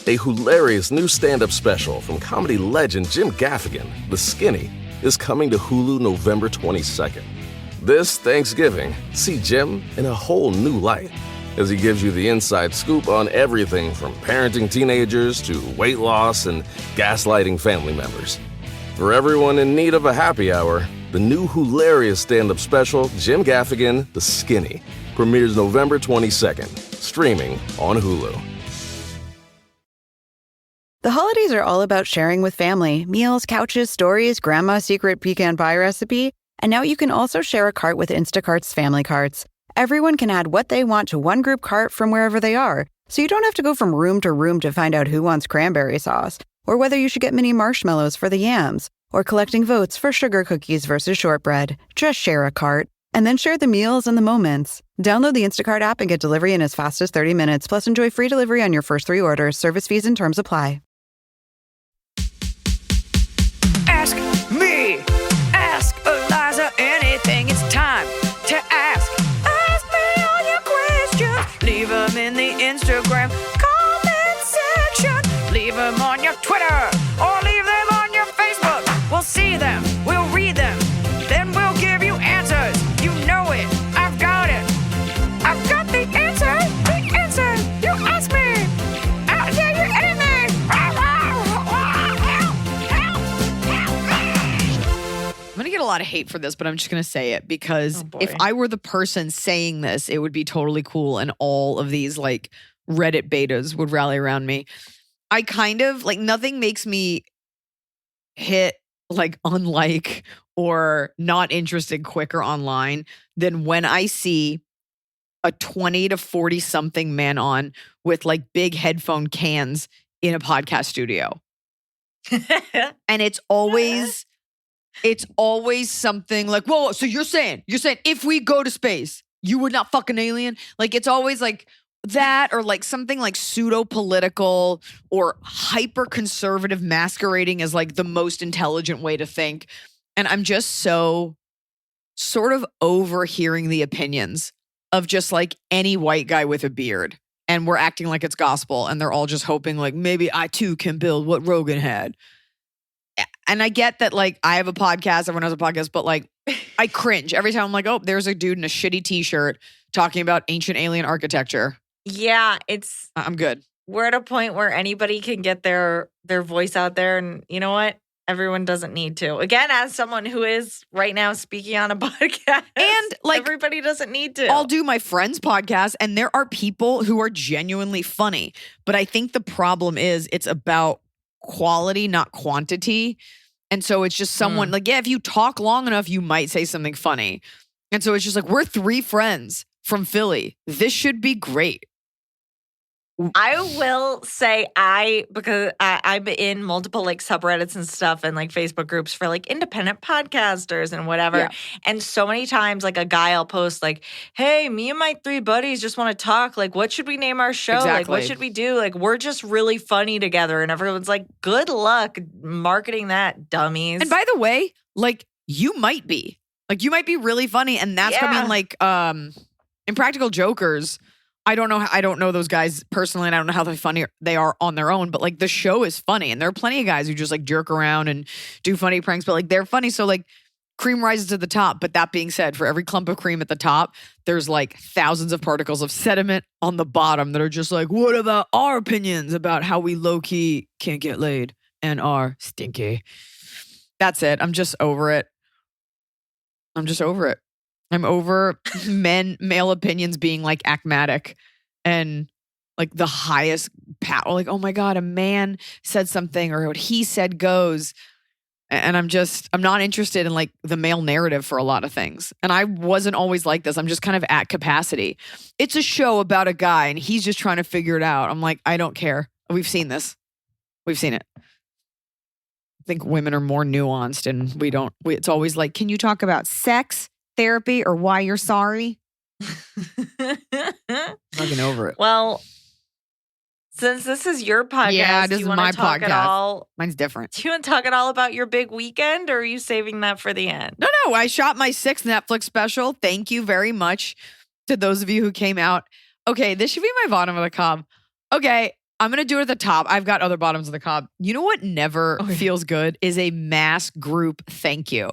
A hilarious new stand-up special from comedy legend Jim Gaffigan, The Skinny, is coming to Hulu November 22nd. This Thanksgiving, see Jim in a whole new light as he gives you the inside scoop on everything from parenting teenagers to weight loss and gaslighting family members. For everyone in need of a happy hour, the new hilarious stand-up special, Jim Gaffigan, The Skinny, premieres November 22nd, streaming on Hulu. The holidays are all about sharing with family. Meals, couches, stories, grandma's secret pecan pie recipe. And now you can also share a cart with Instacart's family carts. Everyone can add what they want to one group cart from wherever they are. So you don't have to go from room to room to find out who wants cranberry sauce, or whether you should get mini marshmallows for the yams, or collecting votes for sugar cookies versus shortbread. Just share a cart, and then share the meals and the moments. Download the Instacart app and get delivery in as fast as 30 minutes, plus enjoy free delivery on your first 3 orders. Service fees and terms apply. Ask me, ask Iliza anything. It's time to ask. Ask me all your questions. Leave them in the Instagram comment section. Leave them on your Twitter or leave them on your Facebook. We'll see them, we'll read them, then we'll give you answers. You know it, I've got it. I've got the answer, you ask me. I'll tell you anything. I'm going to get a lot of hate for this, but I'm just going to say it because if I were the person saying this, it would be totally cool and all of these like Reddit betas would rally around me. I kind of like nothing makes me hit like unlike or not interested quicker online than when I see a 20 to 40 something man on with like big headphone cans in a podcast studio. And it's always something like, whoa, so you're saying if we go to space, you would not fuck an alien? Like, it's always like that or like something like pseudo-political or hyper-conservative masquerading as like the most intelligent way to think. And I'm just so sort of overhearing the opinions of just like any white guy with a beard. And we're acting like it's gospel and they're all just hoping like maybe I too can build what Rogan had. And I get that, like, I have a podcast, everyone has a podcast, but, like, I cringe every time I'm like, oh, there's a dude in a shitty t-shirt talking about ancient alien architecture. Yeah, I'm good. We're at a point where anybody can get their voice out there, and you know what? Everyone doesn't need to. Again, as someone who is right now speaking on a podcast, and like everybody doesn't need to. I'll do my friend's podcast, and there are people who are genuinely funny, but I think the problem is it's about quality, not quantity. And so it's just someone like, yeah, if you talk long enough, you might say something funny. And so it's just like, we're 3 friends from Philly. This should be great. I will say because I'm in multiple like subreddits and stuff and like Facebook groups for like independent podcasters and whatever. Yeah. And so many times like a guy will post like, hey, me and my 3 buddies just want to talk. Like, what should we name our show? Exactly. Like, what should we do? Like, we're just really funny together. And everyone's like, good luck marketing that, dummies. And by the way, like you might be really funny. And that's what I mean, like Impractical Jokers. I don't know those guys personally, and I don't know how funny they are on their own, but like the show is funny. And there are plenty of guys who just like jerk around and do funny pranks, but like they're funny. So like cream rises to the top. But that being said, for every clump of cream at the top, there's like thousands of particles of sediment on the bottom that are just like, what about our opinions about how we low-key can't get laid and are stinky? That's it. I'm just over it. I'm over male opinions being like acmatic and like the highest power. Like, oh my God, a man said something or what he said goes. And I'm not interested in like the male narrative for a lot of things. And I wasn't always like this. I'm just kind of at capacity. It's a show about a guy and he's just trying to figure it out. I'm like, I don't care. We've seen this. We've seen it. I think women are more nuanced and it's always like, can you talk about sex, therapy, or why you're sorry? Fucking over it. Well, since this is your podcast, this is my podcast. Mine's different. Do you want to talk at all about your big weekend, or are you saving that for the end? No. I shot my 6th Netflix special. Thank you very much to those of you who came out. Okay, this should be my bottom of the cob. Okay, I'm going to do it at the top. I've got other bottoms of the cob. You know what never feels good is a mass group thank you.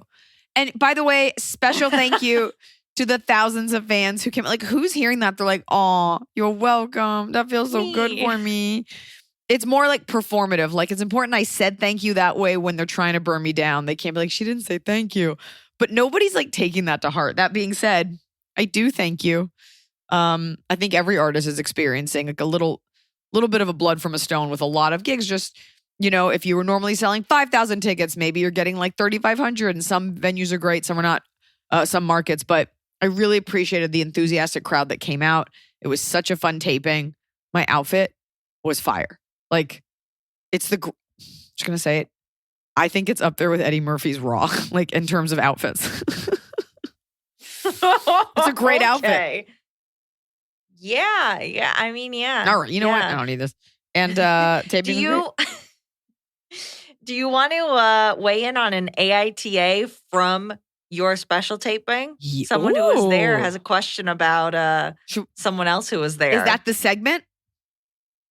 And by the way, special thank you to the thousands of fans who came. Like, who's hearing that? They're like, "Aw, you're welcome. That feels so good for me." It's more like performative. Like, it's important I said thank you that way when they're trying to burn me down. They can't be like, she didn't say thank you. But nobody's like taking that to heart. That being said, I do thank you. I think every artist is experiencing like a little bit of a blood from a stone with a lot of gigs. Just, if you were normally selling 5,000 tickets, maybe you're getting like 3,500, and some venues are great, some are not, some markets. But I really appreciated the enthusiastic crowd that came out. It was such a fun taping. My outfit was fire. Like, it's just gonna say it. I think it's up there with Eddie Murphy's Raw, like in terms of outfits. It's a great outfit. Yeah. I mean, yeah. All right. You know what? I don't need this. And taping. Do you want to weigh in on an AITA from your special taping? Someone who was there has a question about someone else who was there. Is that the segment?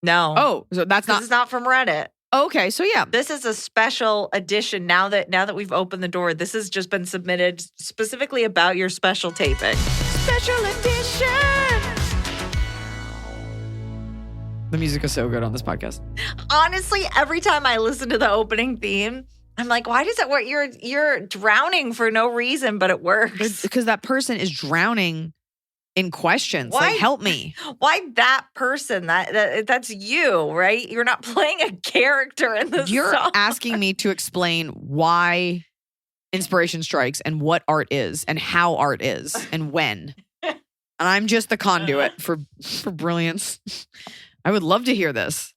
No. Oh, so that's not. It's not from Reddit. Okay, so yeah. This is a special edition. Now that we've opened the door, this has just been submitted specifically about your special taping. Special edition. The music is so good on this podcast. Honestly, every time I listen to the opening theme, I'm like, why does it work? You're drowning for no reason, but it works. Because that person is drowning in questions. Why? Like, help me. Why that person? That's you, right? You're not playing a character in this You're song. asking me to explain why inspiration strikes and what art is and how art is and when. And I'm just the conduit for brilliance. I would love to hear this.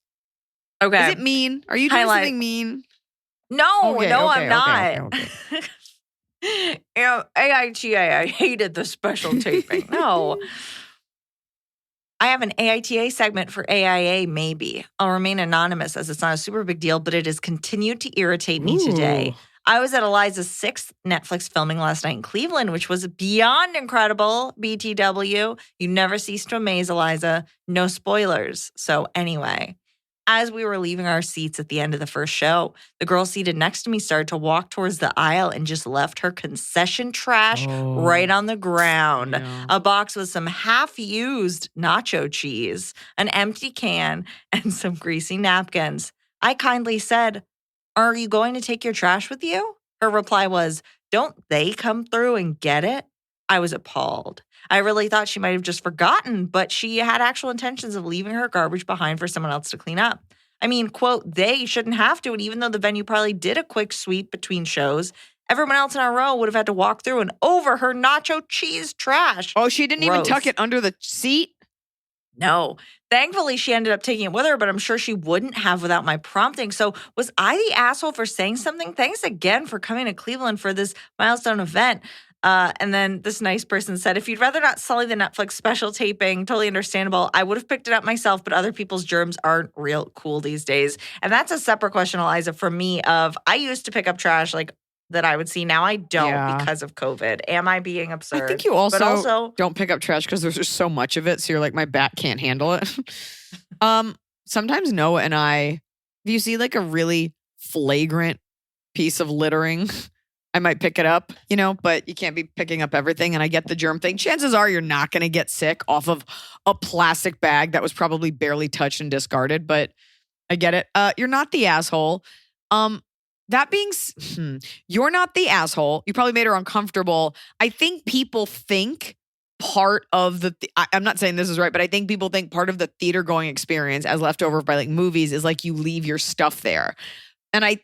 Okay. Is it mean? Are you doing something mean? No, I'm not. Okay. AITA, I hated the special taping. No. I have an AITA segment for AIA, maybe. I'll remain anonymous as it's not a super big deal, but it has continued to irritate me today. I was at Iliza's 6th Netflix filming last night in Cleveland, which was beyond incredible. BTW, you never cease to amaze, Iliza. No spoilers. So anyway, as we were leaving our seats at the end of the first show, the girl seated next to me started to walk towards the aisle and just left her concession trash right on the ground. Yeah. A box with some half-used nacho cheese, an empty can, and some greasy napkins. I kindly said, "Are you going to take your trash with you?" Her reply was, "Don't they come through and get it?" I was appalled. I really thought she might have just forgotten, but she had actual intentions of leaving her garbage behind for someone else to clean up. I mean, quote, they shouldn't have to. And even though the venue probably did a quick sweep between shows, everyone else in our row would have had to walk through and over her nacho cheese trash. Oh, she didn't even tuck it under the seat? No. Thankfully, she ended up taking it with her, but I'm sure she wouldn't have without my prompting. So was I the asshole for saying something? Thanks again for coming to Cleveland for this milestone event. And then this nice person said, if you'd rather not sully the Netflix special taping, totally understandable. I would have picked it up myself, but other people's germs aren't real cool these days. And that's a separate question, Iliza, for me of I used to pick up trash like that I would see. Now I don't because of COVID. Am I being absurd? I think you also don't pick up trash because there's just so much of it. So you're like, my back can't handle it. Sometimes Noah and I, if you see like a really flagrant piece of littering, I might pick it up, but you can't be picking up everything. And I get the germ thing. Chances are you're not going to get sick off of a plastic bag that was probably barely touched and discarded, but I get it. You're not the asshole. That being, you're not the asshole. You probably made her uncomfortable. I think people think part of I'm not saying this is right, but I think people think part of the theater going experience as leftover by like movies is like you leave your stuff there. And I'm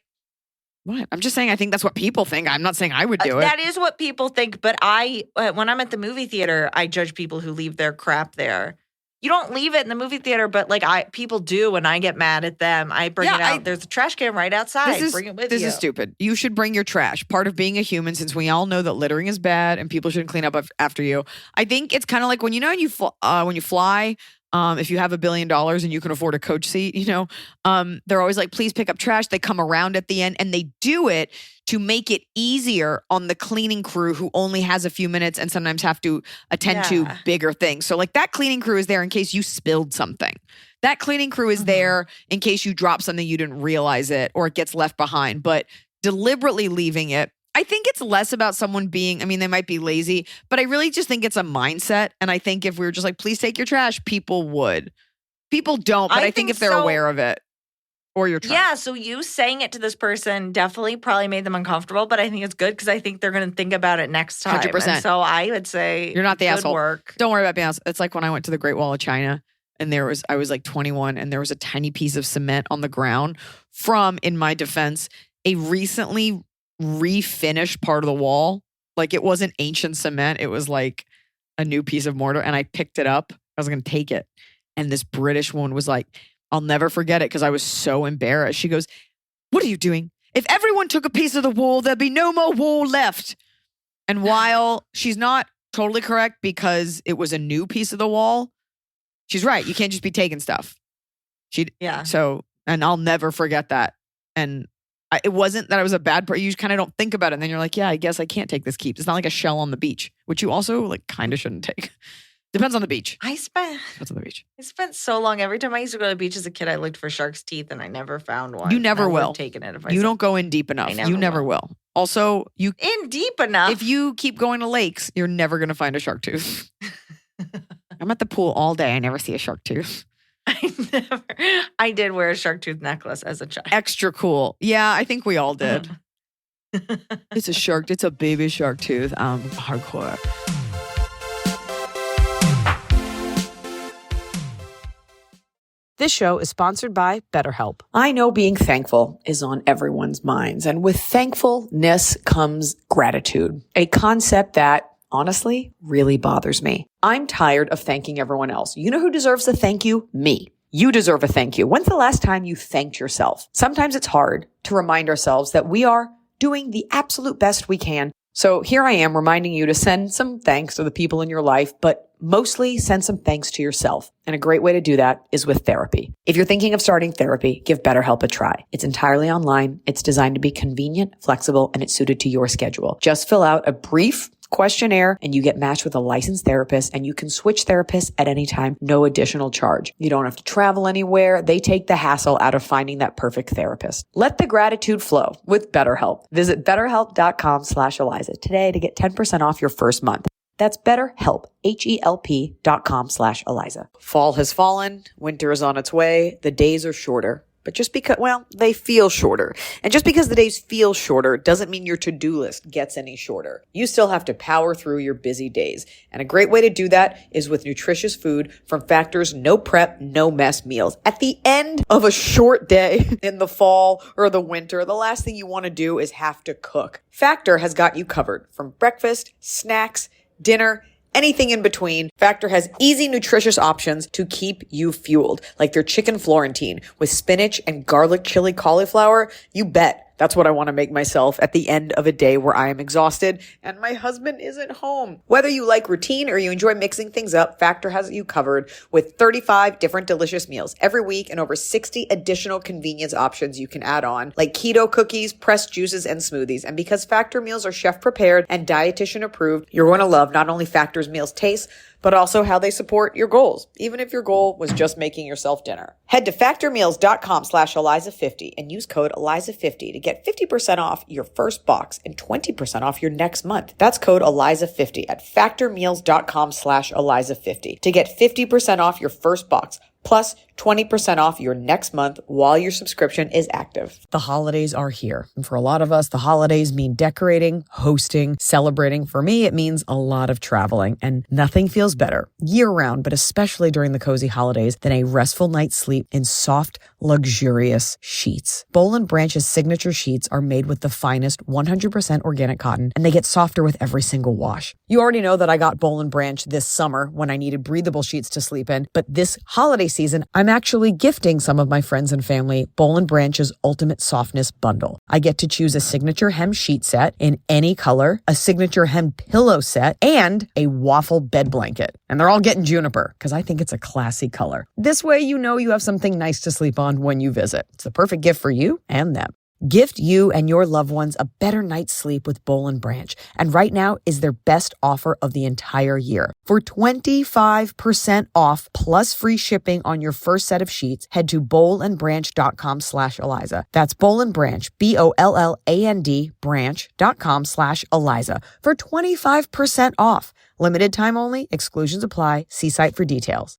just saying I think that's what people think. I'm not saying I would do it. That is what people think. But when I'm at the movie theater, I judge people who leave their crap there. You don't leave it in the movie theater, but people do, and I get mad at them. I bring it out. There's a trash can right outside. Bring it with you. This is stupid. You should bring your trash. Part of being a human, since we all know that littering is bad and people shouldn't clean up after you. I think it's kind of like when when you fly. If you have $1 billion and you can afford a coach seat, they're always like, please pick up trash. They come around at the end and they do it to make it easier on the cleaning crew who only has a few minutes and sometimes have to attend to bigger things. So like that cleaning crew is there in case you spilled something. That cleaning crew is there in case you drop something you didn't realize it or it gets left behind. But deliberately leaving it, I think it's less about someone being, I mean, they might be lazy, but I really just think it's a mindset. And I think if we were just like, please take your trash, people would. People don't, but I think if they're aware of it or you're trying. Yeah, so you saying it to this person definitely probably made them uncomfortable, but I think it's good because I think they're going to think about it next time. 100%. And so I would say you're not the good asshole. Work. Don't worry about being asshole. It's like when I went to the Great Wall of China and I was like 21 and there was a tiny piece of cement on the ground from, in my defense, a recently refinished part of the wall. Like it wasn't ancient cement. It was like a new piece of mortar. And I picked it up. I was going to take it. And this British woman was like, I'll never forget it because I was so embarrassed. She goes, what are you doing? If everyone took a piece of the wall, there'd be no more wall left. And while she's not totally correct because it was a new piece of the wall, she's right. You can't just be taking stuff. So, and I'll never forget that. And it wasn't that I was a bad person. You just kind of don't think about it. And then you're like, yeah, I guess I can't take this keep. It's not like a shell on the beach, which you also like kind of shouldn't take. Depends on the beach. Depends on the beach. I spent so long. Every time I used to go to the beach as a kid, I looked for shark's teeth and I never found one. You never will. Taken it if You don't go in deep enough. You never will. Also, in deep enough. If you keep going to lakes, you're never going to find a shark tooth. I'm at the pool all day. I never see a shark tooth. I did wear a shark tooth necklace as a child. Extra cool. Yeah, I think we all did. It's a shark. It's a baby shark tooth. Hardcore. This show is sponsored by BetterHelp. I know being thankful is on everyone's minds, and with thankfulness comes gratitude, a concept that honestly really bothers me. I'm tired of thanking everyone else. You know who deserves a thank you? Me. You deserve a thank you. When's the last time you thanked yourself? Sometimes it's hard to remind ourselves that we are doing the absolute best we can. So here I am reminding you to send some thanks to the people in your life, but mostly send some thanks to yourself. And a great way to do that is with therapy. If you're thinking of starting therapy, give BetterHelp a try. It's entirely online. It's designed to be convenient, flexible, and it's suited to your schedule. Just fill out a brief questionnaire and you get matched with a licensed therapist, and you can switch therapists at any time, no additional charge. You don't have to travel anywhere. They take the hassle out of finding that perfect therapist. Let the gratitude flow with BetterHelp. Visit betterhelp.com/Iliza today to get 10% off your first month. That's BetterHelp, HELP.com/Iliza. Fall has fallen. Winter is on its way. The days are shorter. But just because, they feel shorter. And just because the days feel shorter doesn't mean your to-do list gets any shorter. You still have to power through your busy days. And a great way to do that is with nutritious food from Factor's no prep, no mess meals. At the end of a short day in the fall or the winter, the last thing you want to do is have to cook. Factor has got you covered from breakfast, snacks, dinner, anything in between. Factor has easy, nutritious options to keep you fueled, like their chicken Florentine with spinach and garlic chili cauliflower. You bet. That's what I want to make myself at the end of a day where I am exhausted and my husband isn't home. Whether you like routine or you enjoy mixing things up, Factor has you covered with 35 different delicious meals every week and over 60 additional convenience options you can add on, like keto cookies, pressed juices, and smoothies. And because Factor meals are chef prepared and dietitian approved, you're going to love not only Factor's meals taste, but also how they support your goals, even if your goal was just making yourself dinner. Head to factormeals.com/Iliza50 and use code Iliza50 to get 50% off your first box and 20% off your next month. That's code Iliza50 at factormeals.com/Iliza50 to get 50% off your first box plus 20% off your next month while your subscription is active. The holidays are here. And for a lot of us, the holidays mean decorating, hosting, celebrating. For me, it means a lot of traveling, and nothing feels better year-round, but especially during the cozy holidays, than a restful night's sleep in soft, luxurious sheets. Boll & Branch's signature sheets are made with the finest 100% organic cotton, and they get softer with every single wash. You already know that I got Boll & Branch this summer when I needed breathable sheets to sleep in, but this holiday season, I'm actually gifting some of my friends and family Boll & Branch's Ultimate Softness Bundle. I get to choose a signature hem sheet set in any color, a signature hem pillow set, and a waffle bed blanket. And they're all getting juniper because I think it's a classy color. This way, you know you have something nice to sleep on when you visit. It's the perfect gift for you and them. Gift you and your loved ones a better night's sleep with Boll & Branch. And right now is their best offer of the entire year. For 25% off plus free shipping on your first set of sheets, head to bollandbranch.com/Iliza. That's Boll & Branch, BOLLAND branch.com/Iliza for 25% off. Limited time only. Exclusions apply. See site for details.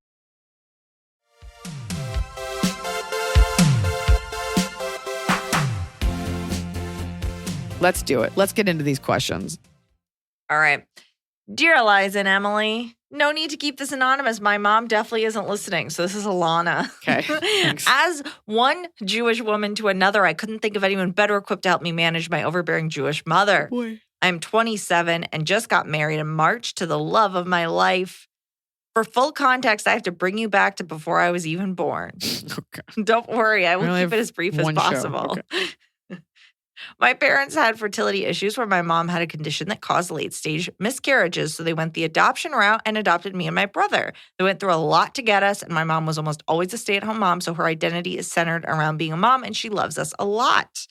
Let's do it. Let's get into these questions. All right. Dear Iliza and Emily, no need to keep this anonymous. My mom definitely isn't listening. So this is Alana. Okay. Thanks. As one Jewish woman to another, I couldn't think of anyone better equipped to help me manage my overbearing Jewish mother. Boy. I'm 27 and just got married in March to the love of my life. For full context, I have to bring you back to before I was even born. Okay. Don't worry. I will only keep it have as brief as one show. possible. Okay. My parents had fertility issues where my mom had a condition that caused late-stage miscarriages, so they went the adoption route and adopted me and my brother. They went through a lot to get us, and my mom was almost always a stay-at-home mom, so her identity is centered around being a mom, and she loves us a lot.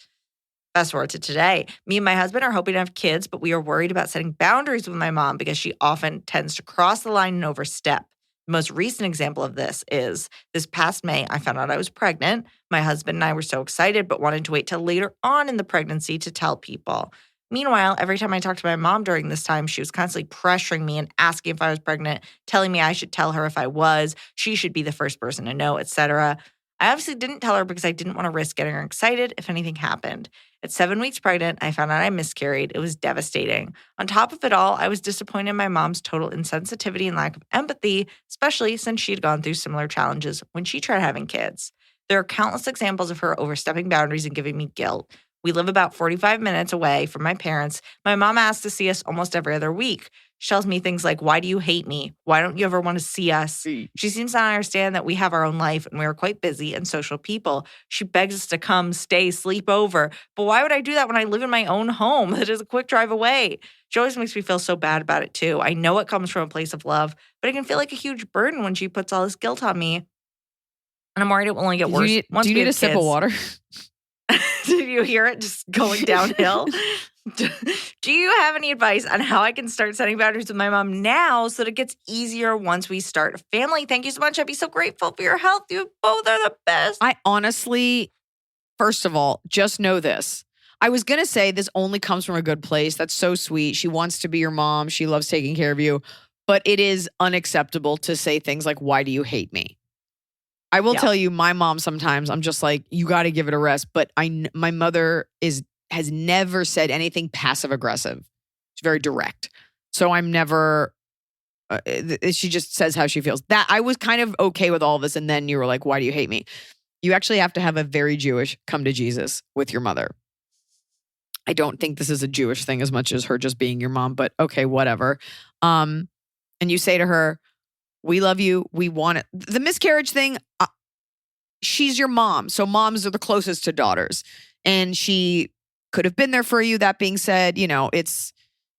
Fast forward to today. Me and my husband are hoping to have kids, but we are worried about setting boundaries with my mom because she often tends to cross the line and overstep. The most recent example of this is this past May, I found out I was pregnant. My husband and I were so excited, but wanted to wait till later on in the pregnancy to tell people. Meanwhile, every time I talked to my mom during this time, she was constantly pressuring me and asking if I was pregnant, telling me I should tell her if I was, she should be the first person to know, etc. I obviously didn't tell her because I didn't want to risk getting her excited if anything happened. At 7 weeks pregnant, I found out I miscarried. It was devastating. On top of it all, I was disappointed in my mom's total insensitivity and lack of empathy, especially since she had gone through similar challenges when she tried having kids. There are countless examples of her overstepping boundaries and giving me guilt. We live about 45 minutes away from my parents. My mom asks to see us almost every other week. She tells me things like, "Why do you hate me? Why don't you ever want to see us?" She seems to not understand that we have our own life and we are quite busy and social people. She begs us to come, stay, sleep over. But why would I do that when I live in my own home that is a quick drive away? She always makes me feel so bad about it too. I know it comes from a place of love, but it can feel like a huge burden when she puts all this guilt on me. And I'm worried it will only get worse. Do you need a sip of water? Did you hear it just going downhill? Do you have any advice on how I can start setting boundaries with my mom now so that it gets easier once we start a family? Thank you so much. I'd be so grateful for your help. You both are the best. I honestly, first of all, just know this. I was going to say this only comes from a good place. That's so sweet. She wants to be your mom. She loves taking care of you. But it is unacceptable to say things like, "Why do you hate me?" I will tell you, my mom sometimes, I'm just like, you got to give it a rest. But my mother has never said anything passive aggressive. She's very direct. So I'm never, she just says how she feels. That I was kind of okay with all of this. And then you were like, "Why do you hate me?" You actually have to have a very Jewish come to Jesus with your mother. I don't think this is a Jewish thing as much as her just being your mom, but okay, whatever. And you say to her, "We love you. We want it." The miscarriage thing, she's your mom. So moms are the closest to daughters. And she could have been there for you. That being said, it's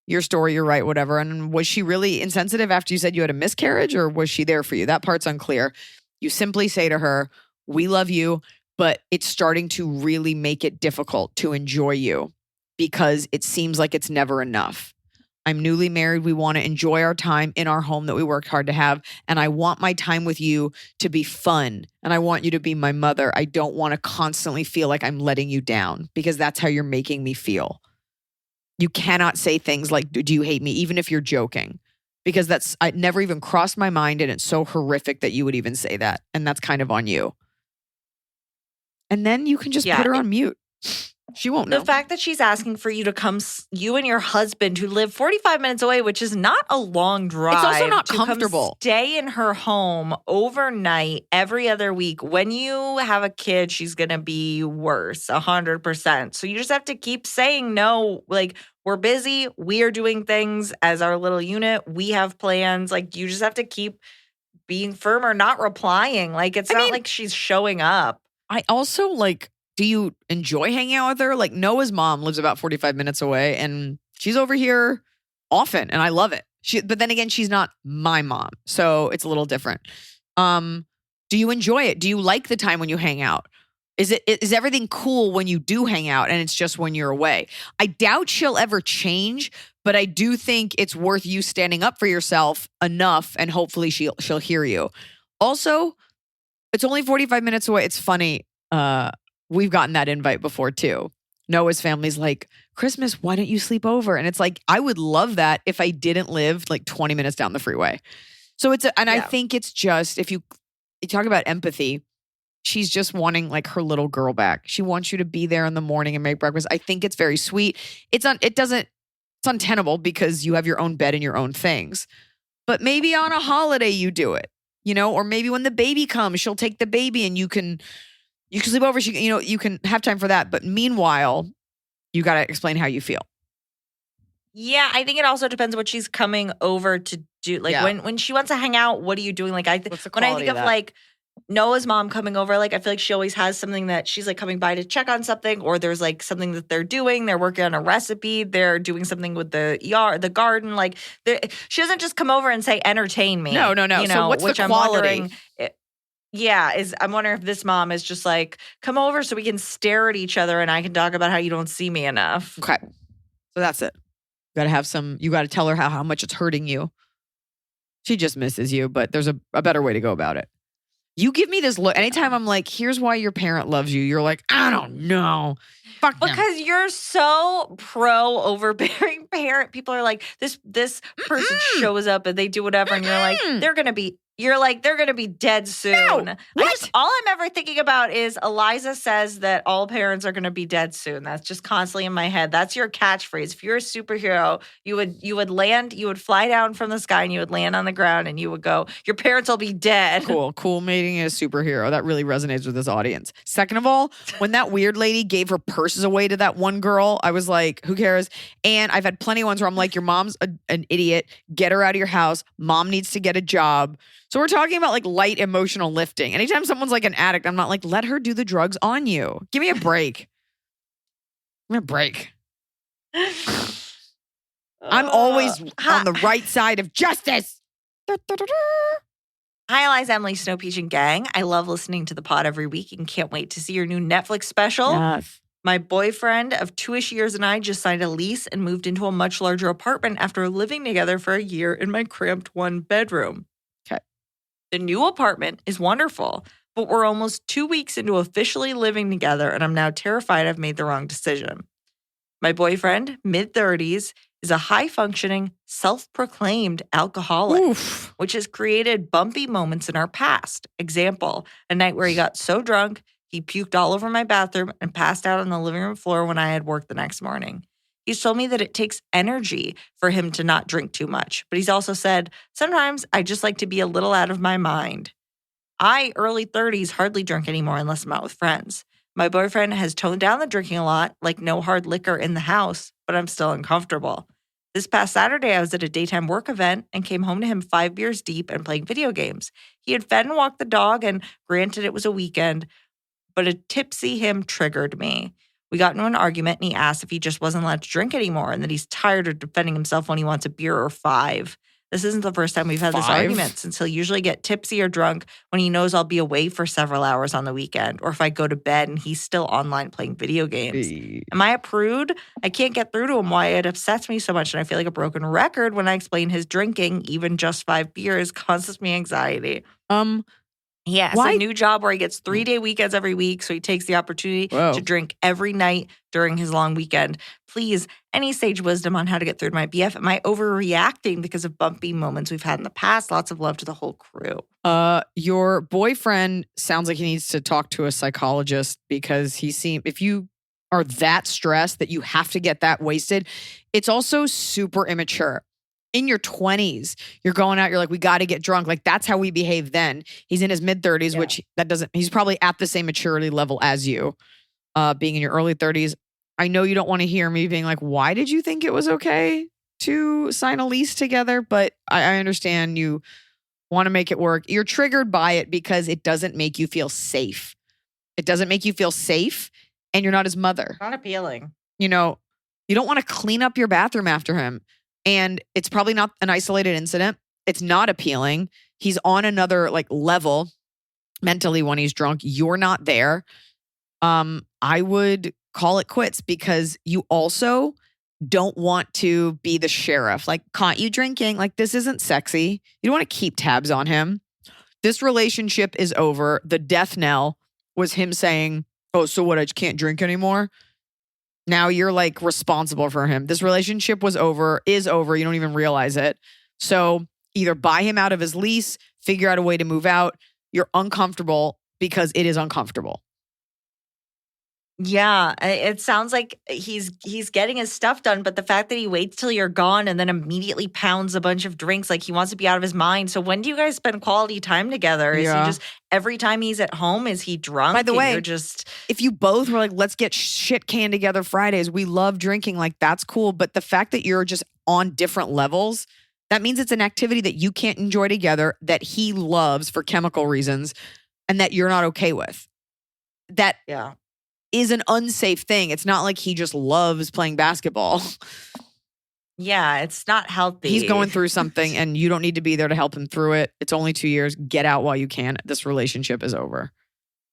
your story. You're right, whatever. And was she really insensitive after you said you had a miscarriage, or was she there for you? That part's unclear. You simply say to her, "We love you, but it's starting to really make it difficult to enjoy you because it seems like it's never enough. I'm newly married. We want to enjoy our time in our home that we worked hard to have. And I want my time with you to be fun. And I want you to be my mother. I don't want to constantly feel like I'm letting you down because that's how you're making me feel." You cannot say things like, "Do you hate me?" even if you're joking, because it never even crossed my mind. And it's so horrific that you would even say that. And that's kind of on you. And then you can just put her on mute. She won't know. The fact that she's asking for you to come, you and your husband who live 45 minutes away, which is not a long drive. It's also not to comfortable. Come stay in her home overnight every other week. When you have a kid, she's going to be worse, 100%. So you just have to keep saying no. Like, we're busy. We are doing things as our little unit. We have plans. Like, you just have to keep being firm or not replying. Like, it's not like she's showing up. I also do you enjoy hanging out with her? Like, Noah's mom lives about 45 minutes away and she's over here often and I love it. But then again, she's not my mom. So it's a little different. Do you enjoy it? Do you like the time when you hang out? Is everything cool when you do hang out and it's just when you're away? I doubt she'll ever change, but I do think it's worth you standing up for yourself enough, and hopefully she'll hear you. Also, it's only 45 minutes away. It's funny. We've gotten that invite before too. Noah's family's like, Christmas, why don't you sleep over? And it's like, I would love that if I didn't live like 20 minutes down the freeway. So I think it's just, if you talk about empathy, she's just wanting like her little girl back. She wants you to be there in the morning and make breakfast. I think it's very sweet. It's untenable because you have your own bed and your own things. But maybe on a holiday you do it, or maybe when the baby comes, she'll take the baby and you can sleep over. You can have time for that. But meanwhile, you got to explain how you feel. Yeah, I think it also depends what she's coming over to do. Like when she wants to hang out, what are you doing? Like when I think of like Noah's mom coming over, like I feel like she always has something that she's like coming by to check on something, or there's like something that they're doing. They're working on a recipe. They're doing something with the yard, the garden. Like she doesn't just come over and say, "Entertain me." No. So what's the quality? I'm wondering if this mom is just like, come over so we can stare at each other and I can talk about how you don't see me enough. Okay. So that's it. You got to tell her how much it's hurting you. She just misses you, but there's a better way to go about it. You give me this look. Anytime I'm like, here's why your parent loves you, you're like, I don't know. Fuck them. Because you're so pro overbearing parent. People are like, this person shows up and they do whatever, and you're like, they're gonna be dead soon. No. What? All I'm ever thinking about is Iliza says that all parents are gonna be dead soon. That's just constantly in my head. That's your catchphrase. If you're a superhero, you would fly down from the sky and you would land on the ground and you would go, your parents will be dead. Cool mating a superhero. That really resonates with this audience. Second of all, when that weird lady gave her purses away to that one girl, I was like, who cares? And I've had plenty of ones where I'm like, your mom's an idiot. Get her out of your house. Mom needs to get a job. So we're talking about like light emotional lifting. Anytime someone's like an addict, I'm not like, let her do the drugs on you. Give me a break. Give me a break. I'm always on the right side of justice. Hi, Iliza, Emily, Snow Peach, and gang. I love listening to the pod every week and can't wait to see your new Netflix special. Yes. My boyfriend of 2-ish years and I just signed a lease and moved into a much larger apartment after living together for a year in my cramped one bedroom. Okay. The new apartment is wonderful, but we're almost 2 weeks into officially living together, and I'm now terrified I've made the wrong decision. My boyfriend, mid-30s, is a high-functioning, self-proclaimed alcoholic, which has created bumpy moments in our past. Example, a night where he got so drunk, he puked all over my bathroom and passed out on the living room floor when I had work the next morning. He's told me that it takes energy for him to not drink too much, but he's also said, sometimes I just like to be a little out of my mind. I, early 30s, hardly drink anymore unless I'm out with friends. My boyfriend has toned down the drinking a lot, like no hard liquor in the house, but I'm still uncomfortable. This past Saturday, I was at a daytime work event and came home to him 5 beers deep and playing video games. He had fed and walked the dog, and granted it was a weekend, but a tipsy him triggered me. We got into an argument, and he asked if he just wasn't allowed to drink anymore and that he's tired of defending himself when he wants a beer or 5. This isn't the first time we've had this argument, since he'll usually get tipsy or drunk when he knows I'll be away for several hours on the weekend, or if I go to bed and he's still online playing video games. Am I a prude? I can't get through to him why it upsets me so much, and I feel like a broken record when I explain his drinking, even just 5 beers, causes me anxiety. He has a new job where he gets 3-day weekends every week, so he takes the opportunity to drink every night during his long weekend. Please, any sage wisdom on how to get through to my BF? Am I overreacting because of bumpy moments we've had in the past? Lots of love to the whole crew. Your boyfriend sounds like he needs to talk to a psychologist, because if you are that stressed that you have to get that wasted, it's also super immature. In your 20s, you're going out, you're like, we got to get drunk. Like, that's how we behave then. He's in his mid-30s, which he's probably at the same maturity level as you, being in your early 30s. I know you don't want to hear me being like, why did you think it was okay to sign a lease together? But I understand you want to make it work. You're triggered by it because it doesn't make you feel safe. It doesn't make you feel safe, and you're not his mother. Not appealing. You don't want to clean up your bathroom after him. And it's probably not an isolated incident. It's not appealing. He's on another level mentally when he's drunk. You're not there. I would call it quits because you also don't want to be the sheriff. Like, caught you drinking. Like, this isn't sexy. You don't want to keep tabs on him. This relationship is over. The death knell was him saying, oh, so what? I just can't drink anymore. Now you're like responsible for him. This relationship is over. You don't even realize it. So either buy him out of his lease, figure out a way to move out. You're uncomfortable because it is uncomfortable. Yeah, it sounds like he's getting his stuff done, but the fact that he waits till you're gone and then immediately pounds a bunch of drinks, like he wants to be out of his mind. So when do you guys spend quality time together? Is he just every time he's at home, is he drunk? By the way, just if you both were like, let's get shit canned together Fridays, we love drinking, like that's cool. But the fact that you're just on different levels, that means it's an activity that you can't enjoy together, that he loves for chemical reasons, and that you're not okay with. That is an unsafe thing. It's not like he just loves playing basketball. Yeah, it's not healthy. He's going through something and you don't need to be there to help him through it. It's only 2 years. Get out while you can. This relationship is over.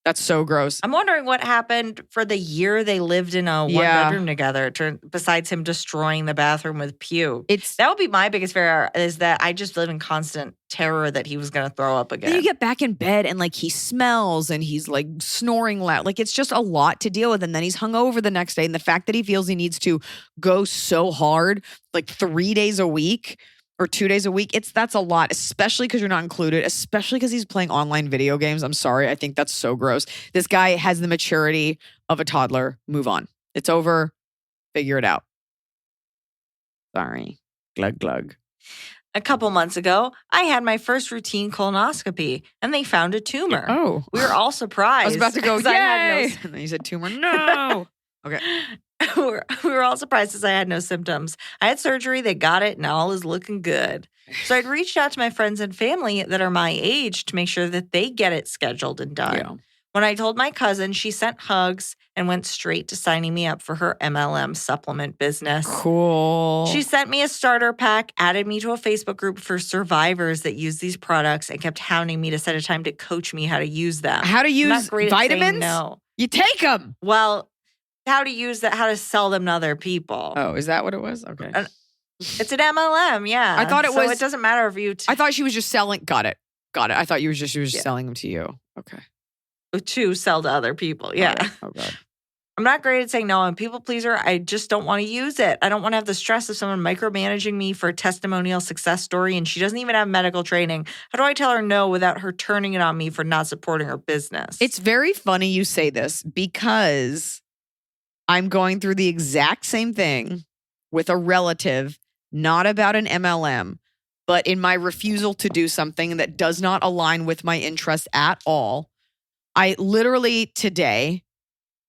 That's so gross. I'm wondering what happened for the year they lived in a one-bedroom together, besides him destroying the bathroom with puke. That would be my biggest fear, is that I just live in constant terror that he was going to throw up again. Then you get back in bed and like he smells and he's like snoring loud. Like it's just a lot to deal with. And then he's hungover the next day. And the fact that he feels he needs to go so hard, like 3 days a week or 2 days a week, that's a lot, especially because you're not included, especially because he's playing online video games. I'm sorry. I think that's so gross. This guy has the maturity of a toddler. Move on. It's over. Figure it out. Sorry. Glug, glug. A couple months ago, I had my first routine colonoscopy and they found a tumor. Oh. We were all surprised. I was about to go, yay! And then you said tumor. No. Okay. We were all surprised as I had no symptoms. I had surgery, they got it, and all is looking good. So I'd reached out to my friends and family that are my age to make sure that they get it scheduled and done. Yeah. When I told my cousin, she sent hugs and went straight to signing me up for her MLM supplement business. Cool. She sent me a starter pack, added me to a Facebook group for survivors that use these products, and kept hounding me to set a time to coach me how to use them. How to use vitamins? No. You take them. Well, how to use that, how to sell them to other people. Oh, is that what it was? Okay. It's an MLM, yeah. I thought it was. So it doesn't matter if you. I thought she was just selling. Got it. I thought she was just selling them to you. Okay. To sell to other people, yeah. Oh, God. I'm not great at saying no. I'm a people pleaser. I just don't want to use it. I don't want to have the stress of someone micromanaging me for a testimonial success story, and she doesn't even have medical training. How do I tell her no without her turning it on me for not supporting her business? It's very funny you say this because I'm going through the exact same thing with a relative, not about an MLM, but in my refusal to do something that does not align with my interest at all. I literally today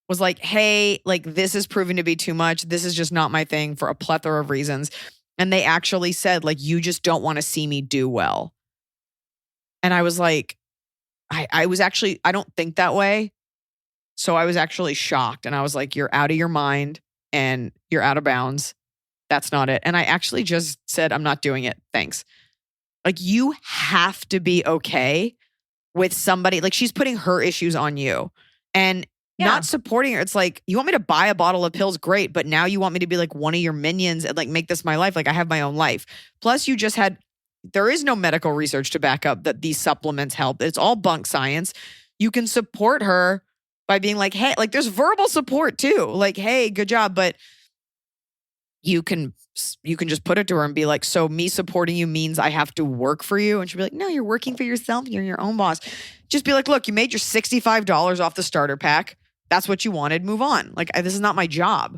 was like, hey, like this is proving to be too much. This is just not my thing for a plethora of reasons. And they actually said, like, you just don't want to see me do well. And I was like, I don't think that way. So I was actually shocked. And I was like, you're out of your mind and you're out of bounds. That's not it. And I actually just said, I'm not doing it. Thanks. Like, you have to be okay with somebody, like she's putting her issues on you and not supporting her. It's like, you want me to buy a bottle of pills? Great. But now you want me to be like one of your minions and like make this my life. Like I have my own life. Plus there is no medical research to back up that these supplements help. It's all bunk science. You can support her by being like, hey, like there's verbal support too. Like, hey, good job. But you can just put it to her and be like, so me supporting you means I have to work for you? And she'll be like, no, you're working for yourself. You're your own boss. Just be like, look, you made your $65 off the starter pack. That's what you wanted. Move on. Like, this is not my job.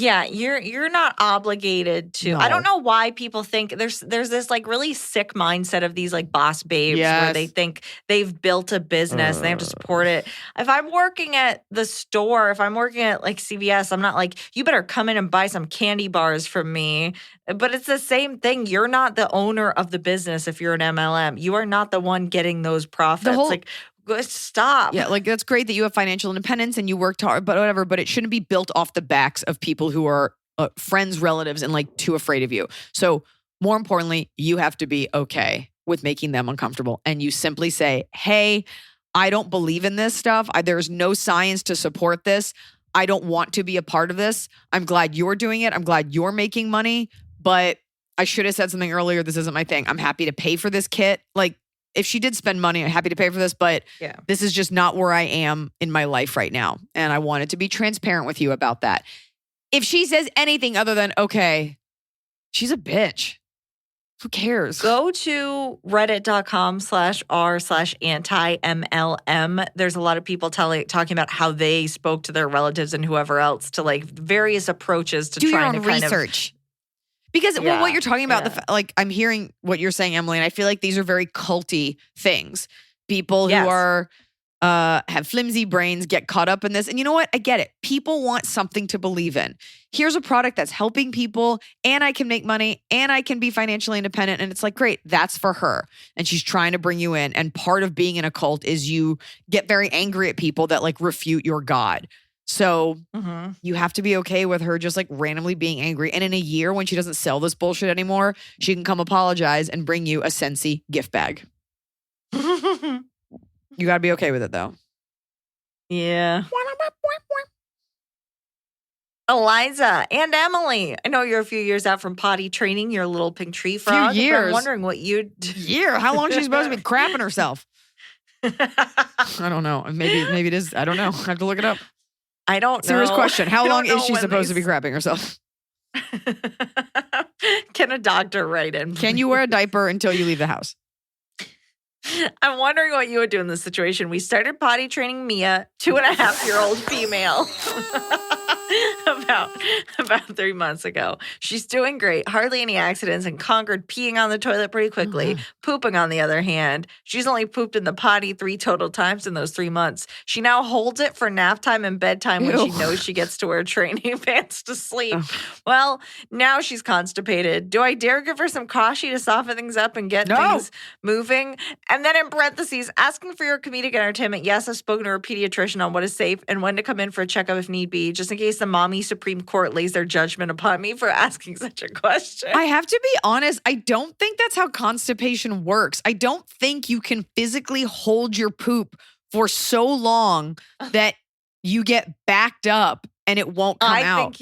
Yeah, you're not obligated to. No. I don't know why people think there's this like really sick mindset of these like boss babes where they think they've built a business and they have to support it. If I'm working at the store, if I'm working at like CVS, I'm not like, you better come in and buy some candy bars from me. But it's the same thing. You're not the owner of the business if you're an MLM. You are not the one getting those profits. Stop. Yeah, like that's great that you have financial independence and you worked hard, but whatever. But it shouldn't be built off the backs of people who are friends, relatives, and like too afraid of you. So more importantly, you have to be okay with making them uncomfortable. And you simply say, hey, I don't believe in this stuff. There's no science to support this. I don't want to be a part of this. I'm glad you're doing it. I'm glad you're making money, but I should have said something earlier. This isn't my thing. I'm happy to pay for this kit. Like, if she did spend money, I'm happy to pay for this, but this is just not where I am in my life right now. And I wanted to be transparent with you about that. If she says anything other than, okay, she's a bitch. Who cares? Go to reddit.com/r/anti-MLM. There's a lot of people talking about how they spoke to their relatives and whoever else to like various approaches to trying to kind research. Because what you're talking about, like I'm hearing what you're saying, Emily, and I feel like these are very culty things. People who are have flimsy brains get caught up in this. And you know what? I get it. People want something to believe in. Here's a product that's helping people, and I can make money, and I can be financially independent. And it's like, great, that's for her. And she's trying to bring you in. And part of being in a cult is you get very angry at people that like refute your God. So you have to be okay with her just like randomly being angry. And in a year, when she doesn't sell this bullshit anymore, she can come apologize and bring you a Scentsy gift bag. You got to be okay with it, though. Yeah. Iliza and Emily, I know you're a few years out from potty training your little pink tree frog. Few years. I'm wondering what you'd... How long is she supposed to be crapping herself? I don't know. Maybe it is. I don't know. I have to look it up. I don't know. Serious question. How long is she supposed to be crapping herself? Can a doctor write in? Can you wear a diaper until you leave the house? I'm wondering what you would do in this situation. We started potty training Mia, 2.5-year-old female, about 3 months ago. She's doing great, hardly any accidents, and conquered peeing on the toilet pretty quickly. Pooping, on the other hand, she's only pooped in the potty 3 total times in those 3 months. She now holds it for nap time and bedtime when she knows she gets to wear training pants to sleep. Well, now she's constipated. Do I dare give her some kashi to soften things up and get things moving? And then in parentheses, asking for your comedic entertainment. Yes, I've spoken to her pediatrician on what is safe and when to come in for a checkup if need be, just in case the mommy Supreme Court lays their judgment upon me for asking such a question. I have to be honest, I don't think that's how constipation works. I don't think you can physically hold your poop for so long that you get backed up and it won't come out.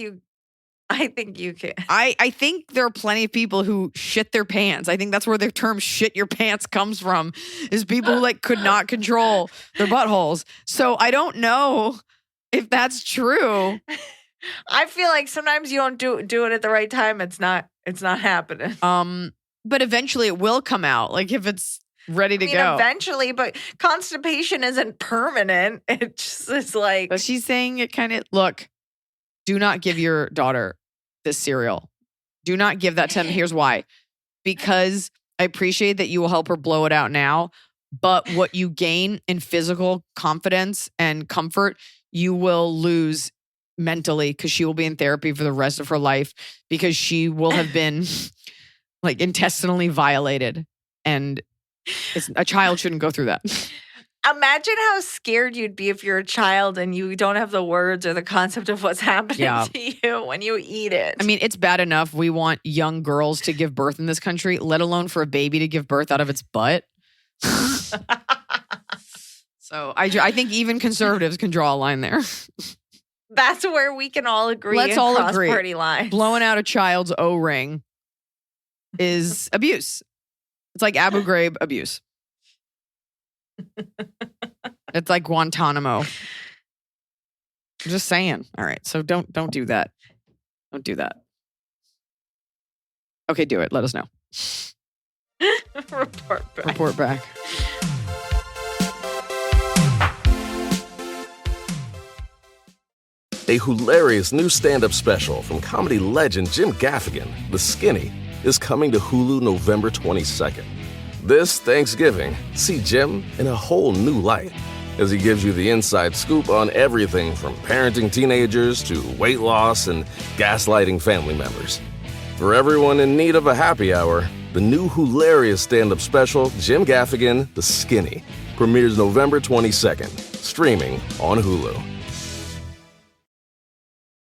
I think you can. I think there are plenty of people who shit their pants. I think that's where the term shit your pants comes from, is people who like could not control their buttholes. So I don't know if that's true. I feel like sometimes you don't do it at the right time. It's not happening. But eventually it will come out. Like if it's ready to go. Eventually, but constipation isn't permanent. It's like. But she's saying it kind of, look, do not give your daughter this cereal. Do not give that to him. Here's why. Because I appreciate that you will help her blow it out now, but what you gain in physical confidence and comfort, you will lose mentally, because she will be in therapy for the rest of her life, because she will have been like intestinally violated, and a child shouldn't go through that. Imagine how scared you'd be if you're a child and you don't have the words or the concept of what's happening to you when you eat it. I mean, it's bad enough we want young girls to give birth in this country, let alone for a baby to give birth out of its butt. So I think even conservatives can draw a line there. That's where we can all agree. Let's all agree. Party lines. Blowing out a child's O-ring is abuse. It's like Abu Ghraib abuse. It's like Guantanamo. I'm just saying. All right. So don't do that. Don't do that. Okay, do it. Let us know. Report back. A hilarious new stand-up special from comedy legend Jim Gaffigan, The Skinny, is coming to Hulu November 22nd. This Thanksgiving, see Jim in a whole new light as he gives you the inside scoop on everything from parenting teenagers to weight loss and gaslighting family members. For everyone in need of a happy hour, the new hilarious stand-up special, Jim Gaffigan, The Skinny, premieres November 22nd, streaming on Hulu.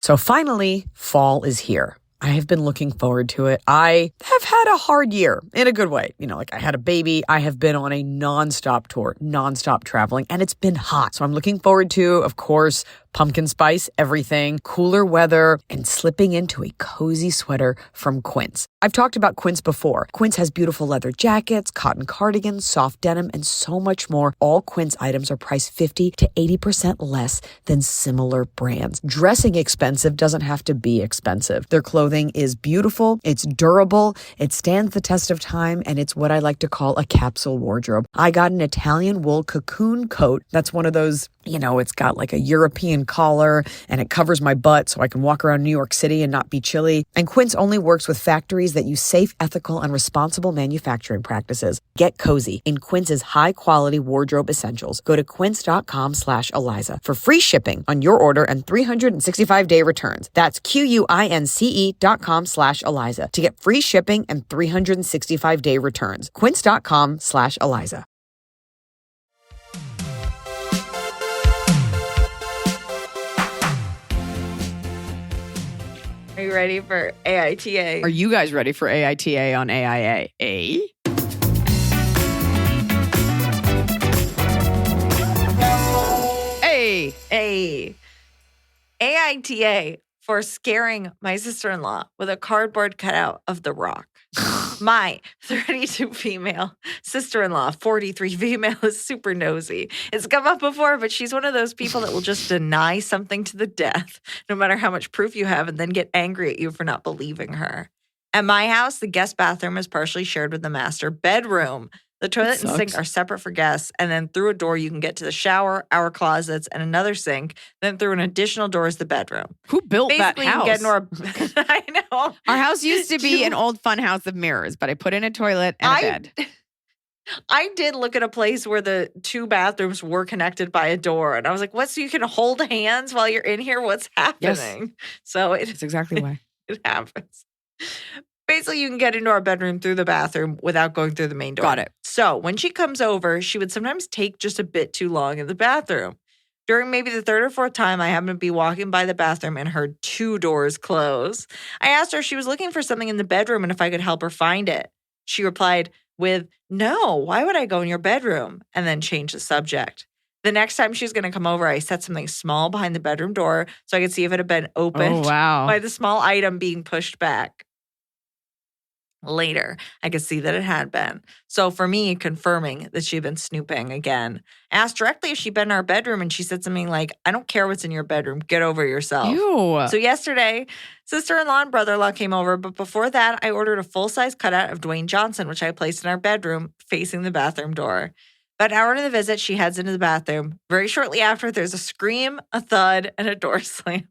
So finally, fall is here. I have been looking forward to it. I have had a hard year in a good way. Like I had a baby. I have been on a nonstop tour, nonstop traveling, and it's been hot. So I'm looking forward to, of course, pumpkin spice, everything, cooler weather, and slipping into a cozy sweater from Quince. I've talked about Quince before. Quince has beautiful leather jackets, cotton cardigans, soft denim, and so much more. All Quince items are priced 50 to 80% less than similar brands. Dressing expensive doesn't have to be expensive. Their clothing is beautiful, it's durable, it stands the test of time, and it's what I like to call a capsule wardrobe. I got an Italian wool cocoon coat. That's one of those, it's got like a European collar and it covers my butt so I can walk around New York City and not be chilly. And Quince only works with factories that use safe, ethical, and responsible manufacturing practices. Get cozy in Quince's high-quality wardrobe essentials. Go to quince.com/Iliza for free shipping on your order and 365-day returns. That's QUINCE.com/Iliza to get free shipping and 365-day returns. Quince.com/Iliza. Are you ready for AITA? Are you guys ready for AITA on AIA? Hey. AITA for scaring my sister-in-law with a cardboard cutout of The Rock. My 32 female sister-in-law, 43 female, is super nosy. It's come up before, but she's one of those people that will just deny something to the death, no matter how much proof you have, and then get angry at you for not believing her. At my house, the guest bathroom is partially shared with the master bedroom. The toilet and sink are separate for guests, and then through a door you can get to the shower, our closets, and another sink. Then through an additional door is the bedroom. Who built that house? You can get into I know. Our house used to be an old fun house of mirrors, but I put in a toilet and a bed. I did look at a place where the two bathrooms were connected by a door, and I was like, "What? So you can hold hands while you're in here? What's happening?" Yes. So that's exactly why it happens. Basically, you can get into our bedroom through the bathroom without going through the main door. Got it. So when she comes over, she would sometimes take just a bit too long in the bathroom. During maybe the third or fourth time, I happened to be walking by the bathroom and heard two doors close. I asked her if she was looking for something in the bedroom and if I could help her find it. She replied with, "No, why would I go in your bedroom?" and then changed the subject. The next time she was going to come over, I set something small behind the bedroom door so I could see if it had been opened by the small item being pushed back. Later, I could see that it had been. So for me, confirming that she'd been snooping again. Asked directly if she'd been in our bedroom, and she said something like, "I don't care what's in your bedroom. Get over yourself." Ew. So yesterday, sister-in-law and brother-in-law came over, but before that, I ordered a full-size cutout of Dwayne Johnson, which I placed in our bedroom facing the bathroom door. About an hour into the visit, she heads into the bathroom. Very shortly after, there's a scream, a thud, and a door slam.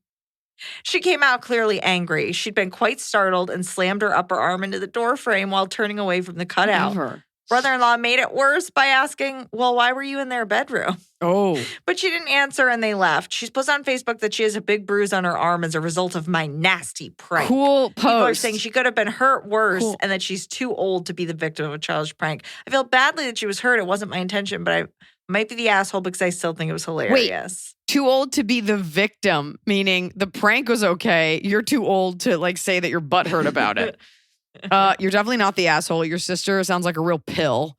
She came out clearly angry. She'd been quite startled and slammed her upper arm into the door frame while turning away from the cutout. Brother-in-law made it worse by asking, "Well, why were you in their bedroom?" Oh. But she didn't answer and they left. She's posted on Facebook that she has a big bruise on her arm as a result of my nasty prank. Cool post. People are saying she could have been hurt worse and that she's too old to be the victim of a childish prank. I feel badly that she was hurt. It wasn't my intention, but I might be the asshole because I still think it was hilarious. Wait, too old to be the victim, meaning the prank was okay. You're too old to say that you're butthurt about it. You're definitely not the asshole. Your sister sounds like a real pill.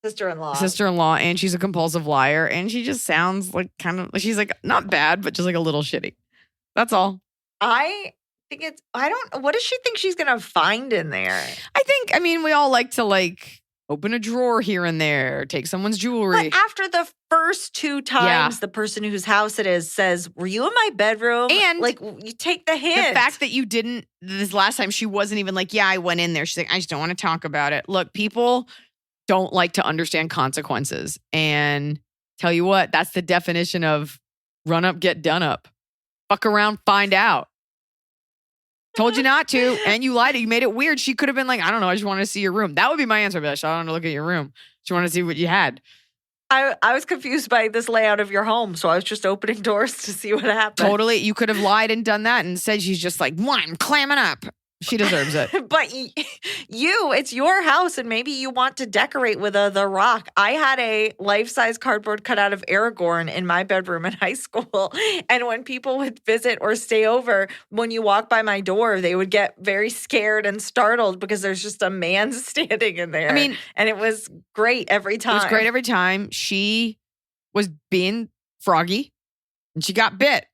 Sister-in-law, and she's a compulsive liar, and she just sounds like she's like not bad, but just like a little shitty. That's all. I think what does she think she's gonna find in there? I mean, we all like to open a drawer here and there, take someone's jewelry. But after the first two times, the person whose house it is says, "Were you in my bedroom?" And you take the hint. The fact that you didn't, this last time, she wasn't even like, "Yeah, I went in there." She's like, "I just don't want to talk about it." Look, people don't like to understand consequences. And tell you what, that's the definition of run up, get done up. Fuck around, find out. Told you not to, and you lied. You made it weird. She could have been like, "I don't know, I just want to see your room." That would be my answer. But I want to look at your room. Just want to see what you had. I was confused by this layout of your home, so I was just opening doors to see what happened. Totally. You could have lied and done that and said she's just like, "One, I'm clamming up." She deserves it. But it's your house, and maybe you want to decorate with The Rock. I had a life-size cardboard cutout of Aragorn in my bedroom in high school. And when people would visit or stay over, when you walk by my door, they would get very scared and startled because there's just a man standing in there. I mean, and it was great every time. It was great every time. She was being froggy, and she got bit.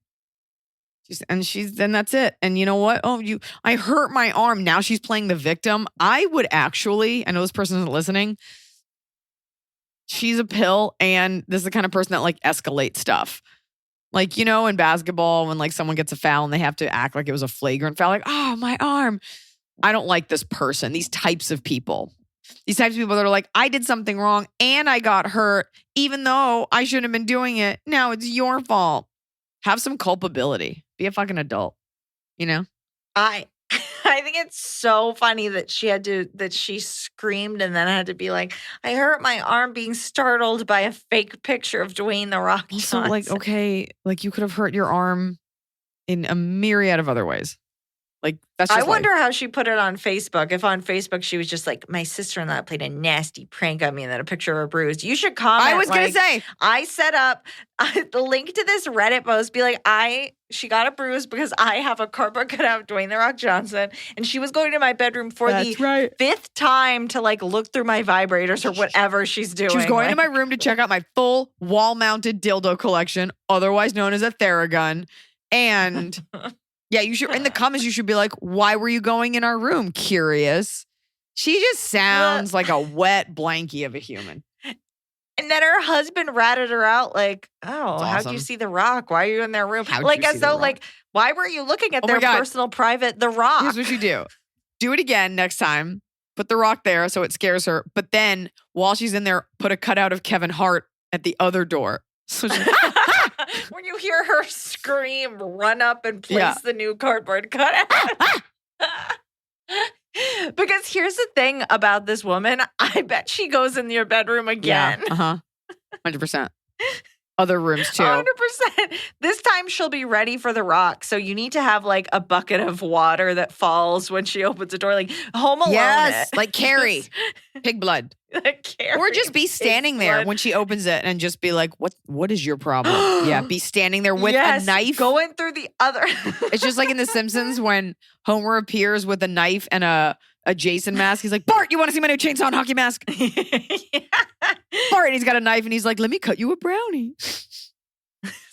Then that's it. And you know what? I hurt my arm. Now she's playing the victim. I would actually, I know this person isn't listening. She's a pill, and this is the kind of person that like escalates stuff. Like, you know, in basketball, when like someone gets a foul and they have to act like it was a flagrant foul, like, oh, my arm. I don't like this person, these types of people. These types of people that are like, I did something wrong and I got hurt, even though I shouldn't have been doing it. Now it's your fault. Have some culpability. Be a fucking adult, you know? I think it's so funny that she screamed and then had to be like, I hurt my arm being startled by a fake picture of Dwayne The Rock Johnson. Also, like, okay, like you could have hurt your arm in a myriad of other ways. Like, that's just I wonder how she put it on Facebook. If on Facebook she was just like, my sister-in-law played a nasty prank on me and then a picture of her bruise. You should comment. I was going to say. I set up the link to this Reddit post. Be like, she got a bruise because I have a cardboard cutout of Dwayne The Rock Johnson. And she was going to my bedroom for the fifth time to like look through my vibrators or whatever she's doing. She was going to my room to check out my full wall-mounted dildo collection, otherwise known as a Theragun. And... yeah, you should, in the comments, you should be like, why were you going in our room? Curious. She just sounds like a wet blankie of a human. And then her husband ratted her out like, oh, how'd you see The Rock? Why are you in their room? Like, as though, like, why were you looking at their personal private The Rock? Here's what you do. Do it again next time. Put The Rock there so it scares her. But then, while she's in there, put a cutout of Kevin Hart at the other door. So she's when you hear her scream, run up and place the new cardboard cutout. Because here's the thing about this woman. I bet she goes in your bedroom again. Yeah, 100%. Other rooms too. 100%. This time she'll be ready for The Rock. So you need to have like a bucket of water that falls when she opens the door. Like Home Alone. Yes, like Carrie. Pig blood. Carrie, or just be standing there when she opens it and just be like, what is your problem? Yeah, be standing there with a knife. Going through the other. It's just like in The Simpsons when Homer appears with a knife and a Jason mask. He's like, Bart, you want to see my new chainsaw and hockey mask? Bart, and he's got a knife and he's like, let me cut you a brownie.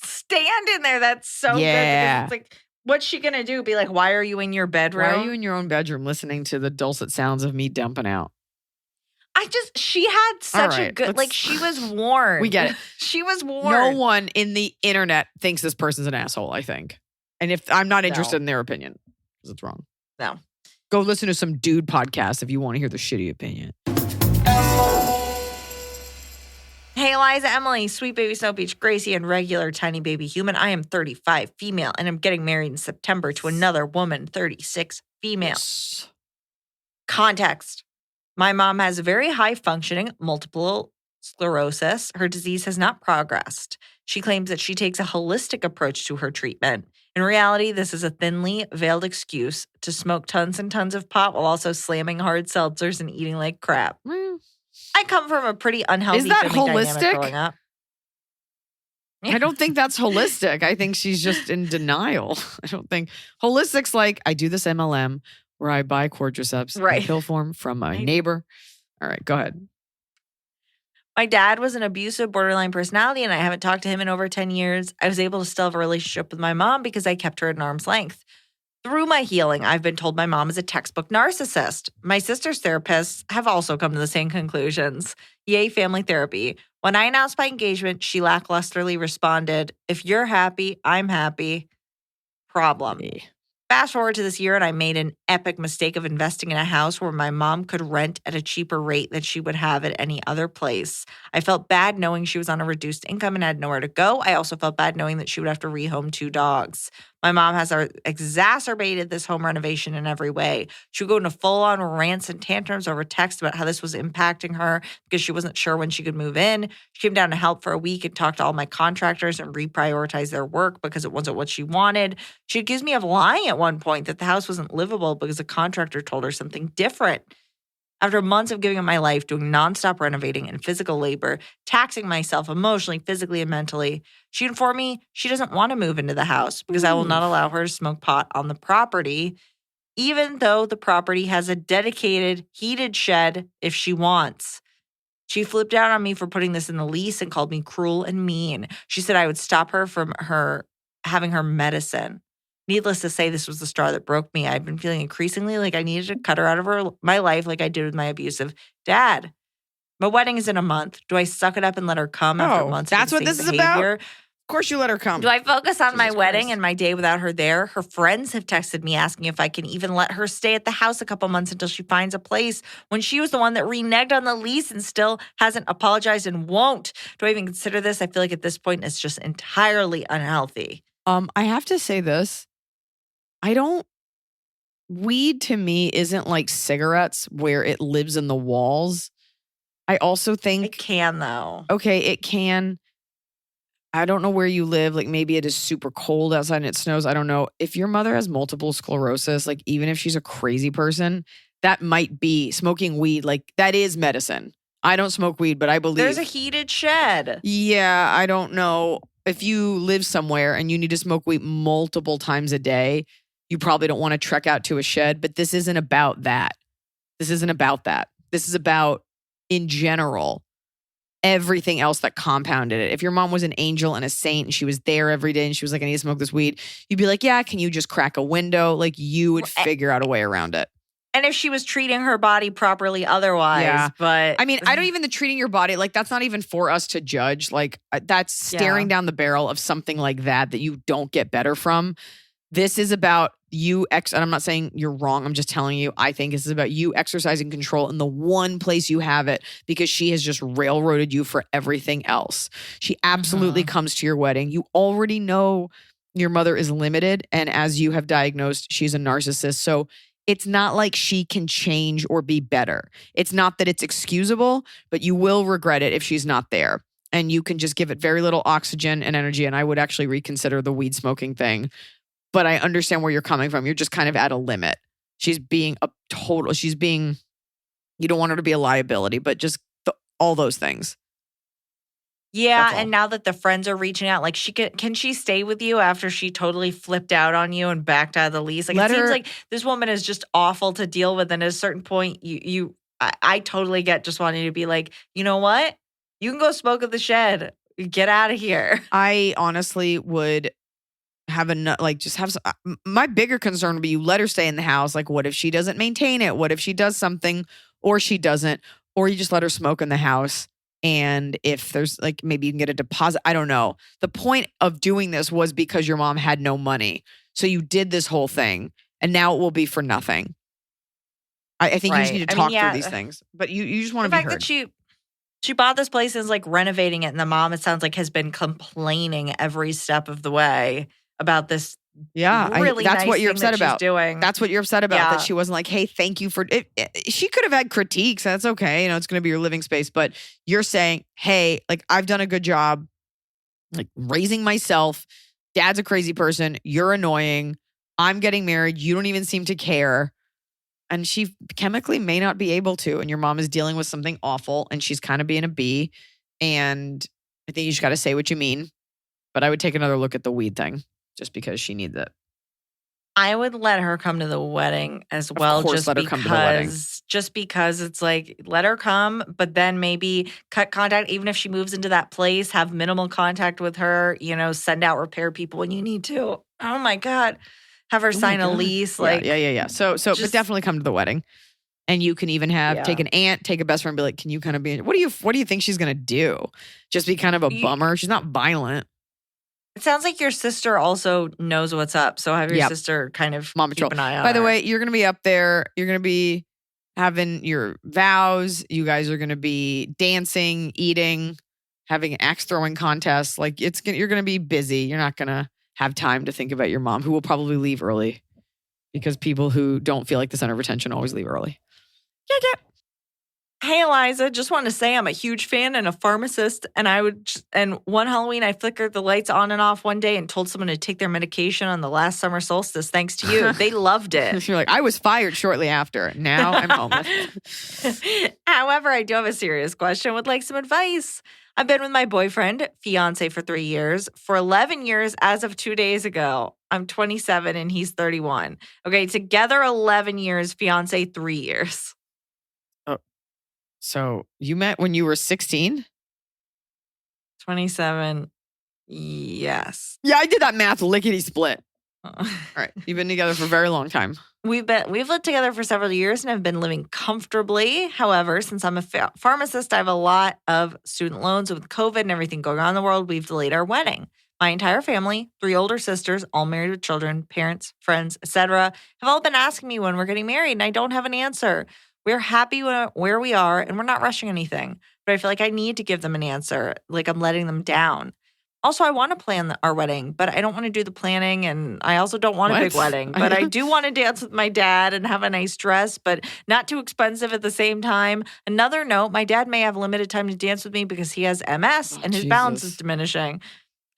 Stand in there. That's so good. Because it's like, what's she going to do? Be like, why are you in your bedroom? Why are you in your own bedroom listening to the dulcet sounds of me dumping out? She had such a good, like, she was warned. We get it. She was warned. No one in the internet thinks this person's an asshole, I think. And if I'm not interested in their opinion, because it's wrong. No. Go listen to some dude podcast if you want to hear the shitty opinion. Hey, Iliza, Emily, sweet baby Snow Beach, Gracie, and regular tiny baby human. I am 35, female, and I'm getting married in September to another woman, 36, female. Yes. Context. My mom has very high-functioning multiple sclerosis. Her disease has not progressed. She claims that she takes a holistic approach to her treatment. In reality, this is a thinly veiled excuse to smoke tons and tons of pot while also slamming hard seltzers and eating like crap. I come from a pretty unhealthy family dynamic growing up. I don't think that's holistic. I think she's just in denial. I don't think holistic's like, I do this MLM where I buy cordyceps in pill form from my neighbor. All right, go ahead. My dad was an abusive borderline personality, and I haven't talked to him in over 10 years. I was able to still have a relationship with my mom because I kept her at an arm's length. Through my healing, I've been told my mom is a textbook narcissist. My sister's therapists have also come to the same conclusions. Yay, family therapy. When I announced my engagement, she lacklusterly responded, if you're happy, I'm happy. Problem. Fast forward to this year, and I made an epic mistake of investing in a house where my mom could rent at a cheaper rate than she would have at any other place. I felt bad knowing she was on a reduced income and had nowhere to go. I also felt bad knowing that she would have to rehome 2 dogs. My mom has exacerbated this home renovation in every way. She would go into full-on rants and tantrums over text about how this was impacting her because she wasn't sure when she could move in. She came down to help for a week and talked to all my contractors and reprioritized their work because it wasn't what she wanted. She accused me of lying at one point that the house wasn't livable because a contractor told her something different. After months of giving up my life, doing nonstop renovating and physical labor, taxing myself emotionally, physically, and mentally, she informed me she doesn't want to move into the house because I will not allow her to smoke pot on the property, even though the property has a dedicated heated shed if she wants. She flipped out on me for putting this in the lease and called me cruel and mean. She said I would stop her from having her medicine. Needless to say, this was the straw that broke me. I've been feeling increasingly like I needed to cut her out of my life like I did with my abusive dad. My wedding is in a month. Do I suck it up and let her come after months that's of what the this same is about? behavior? Of course you let her come. Do I focus on my Jesus wedding Christ. and my day without her there? Her friends have texted me asking if I can even let her stay at the house a couple months until she finds a place when she was the one that reneged on the lease and still hasn't apologized and won't. Do I even consider this? I feel like at this point it's just entirely unhealthy. I have to say this. Weed to me isn't like cigarettes where it lives in the walls. I also think It can though. okay, it can. I don't know where you live. Like maybe it is super cold outside and it snows. I don't know. If your mother has multiple sclerosis, like even if she's a crazy person, that might be smoking weed. Like that is medicine. I don't smoke weed, but I believe There's a heated shed. Yeah, I don't know. If you live somewhere and you need to smoke weed multiple times a day, you probably don't want to trek out to a shed, but this isn't about that. This isn't about that. This is about, in general, everything else that compounded it. If your mom was an angel and a saint and she was there every day and she was like, I need to smoke this weed, you'd be like, yeah, can you just crack a window? Like you would figure out a way around it. And if she was treating her body properly otherwise, Yeah. but I mean, I don't even the treating your body, like that's not even for us to judge. Like that's staring down the barrel of something like that you don't get better from. This is about you, and I'm not saying you're wrong. I'm just telling you, I think this is about you exercising control in the one place you have it because she has just railroaded you for everything else. She absolutely comes to your wedding. You already know your mother is limited. And as you have diagnosed, she's a narcissist. So it's not like she can change or be better. It's not that it's excusable, but you will regret it if she's not there. And you can just give it very little oxygen and energy. And I would actually reconsider the weed smoking thing. But I understand where you're coming from. You're just kind of at a limit. She's being you don't want her to be a liability, but just all those things. Yeah, and now that the friends are reaching out, like can she stay with you after she totally flipped out on you and backed out of the lease? Like seems like this woman is just awful to deal with. And at a certain point, I totally get just wanting to be like, you know what? You can go smoke at the shed. Get out of here. I honestly would have my bigger concern would be you let her stay in the house. Like, what if she doesn't maintain it? What if she does something or she doesn't? Or you just let her smoke in the house. And if there's like, maybe you can get a deposit. I don't know. The point of doing this was because your mom had no money. So you did this whole thing and now it will be for nothing. I think you just need to talk through these things. But you just want to be heard. The fact that she bought this place and is like renovating it. And the mom, it sounds like, has been complaining every step of the way about this. Yeah, really that's nice what you're thing upset that about. She's doing. That's what you're upset about. That she wasn't like, "Hey, thank you for it." She could have had critiques. That's okay. You know, it's going to be your living space. But you're saying, "Hey, like I've done a good job, like raising myself. Dad's a crazy person. You're annoying. I'm getting married. You don't even seem to care." And she chemically may not be able to. And your mom is dealing with something awful, and she's kind of being a bee. And I think you just got to say what you mean. But I would take another look at the weed thing. Just because she needs it. I would let her come to the wedding as well. Of course, let her come to the wedding. Just because it's like, let her come, but then maybe cut contact. Even if she moves into that place, have minimal contact with her, send out repair people when you need to. Oh my God. Have her sign a lease. Yeah. So but definitely come to the wedding. And you can even take an aunt, take a best friend, be like, can you kind of be, what do you think she's going to do? Just be kind of a bummer? She's not violent. It sounds like your sister also knows what's up. So have your sister kind of Mom keep patrol. an eye on her. By the way, you're going to be up there. You're going to be having your vows. You guys are going to be dancing, eating, having an axe throwing contest. Like you're going to be busy. You're not going to have time to think about your mom, who will probably leave early because people who don't feel like the center of attention always leave early. Yeah. Hey, Iliza, just want to say I'm a huge fan and a pharmacist. And one Halloween, I flickered the lights on and off one day and told someone to take their medication on the last summer solstice. Thanks to you. They loved it. You're like, I was fired shortly after. Now I'm homeless. However, I do have a serious question. Would like some advice. I've been with my boyfriend, fiance, for 3 years. For 11 years as of 2 days ago. I'm 27 and he's 31. Okay, together 11 years, fiance 3 years. So you met when you were 16? 27. Yes. Yeah, I did that math lickety split. All right. You've been together for a very long time. We've lived together for several years and have been living comfortably. However, since I'm a pharmacist, I have a lot of student loans. With COVID and everything going on in the world, we've delayed our wedding. My entire family, 3 older sisters, all married with children, parents, friends, etc., have all been asking me when we're getting married, and I don't have an answer. We're happy where we are, and we're not rushing anything. But I feel like I need to give them an answer, like I'm letting them down. Also, I want to plan our wedding, but I don't want to do the planning, and I also don't want a big wedding. But I do want to dance with my dad and have a nice dress, but not too expensive at the same time. Another note, my dad may have limited time to dance with me because he has MS, and his balance is diminishing.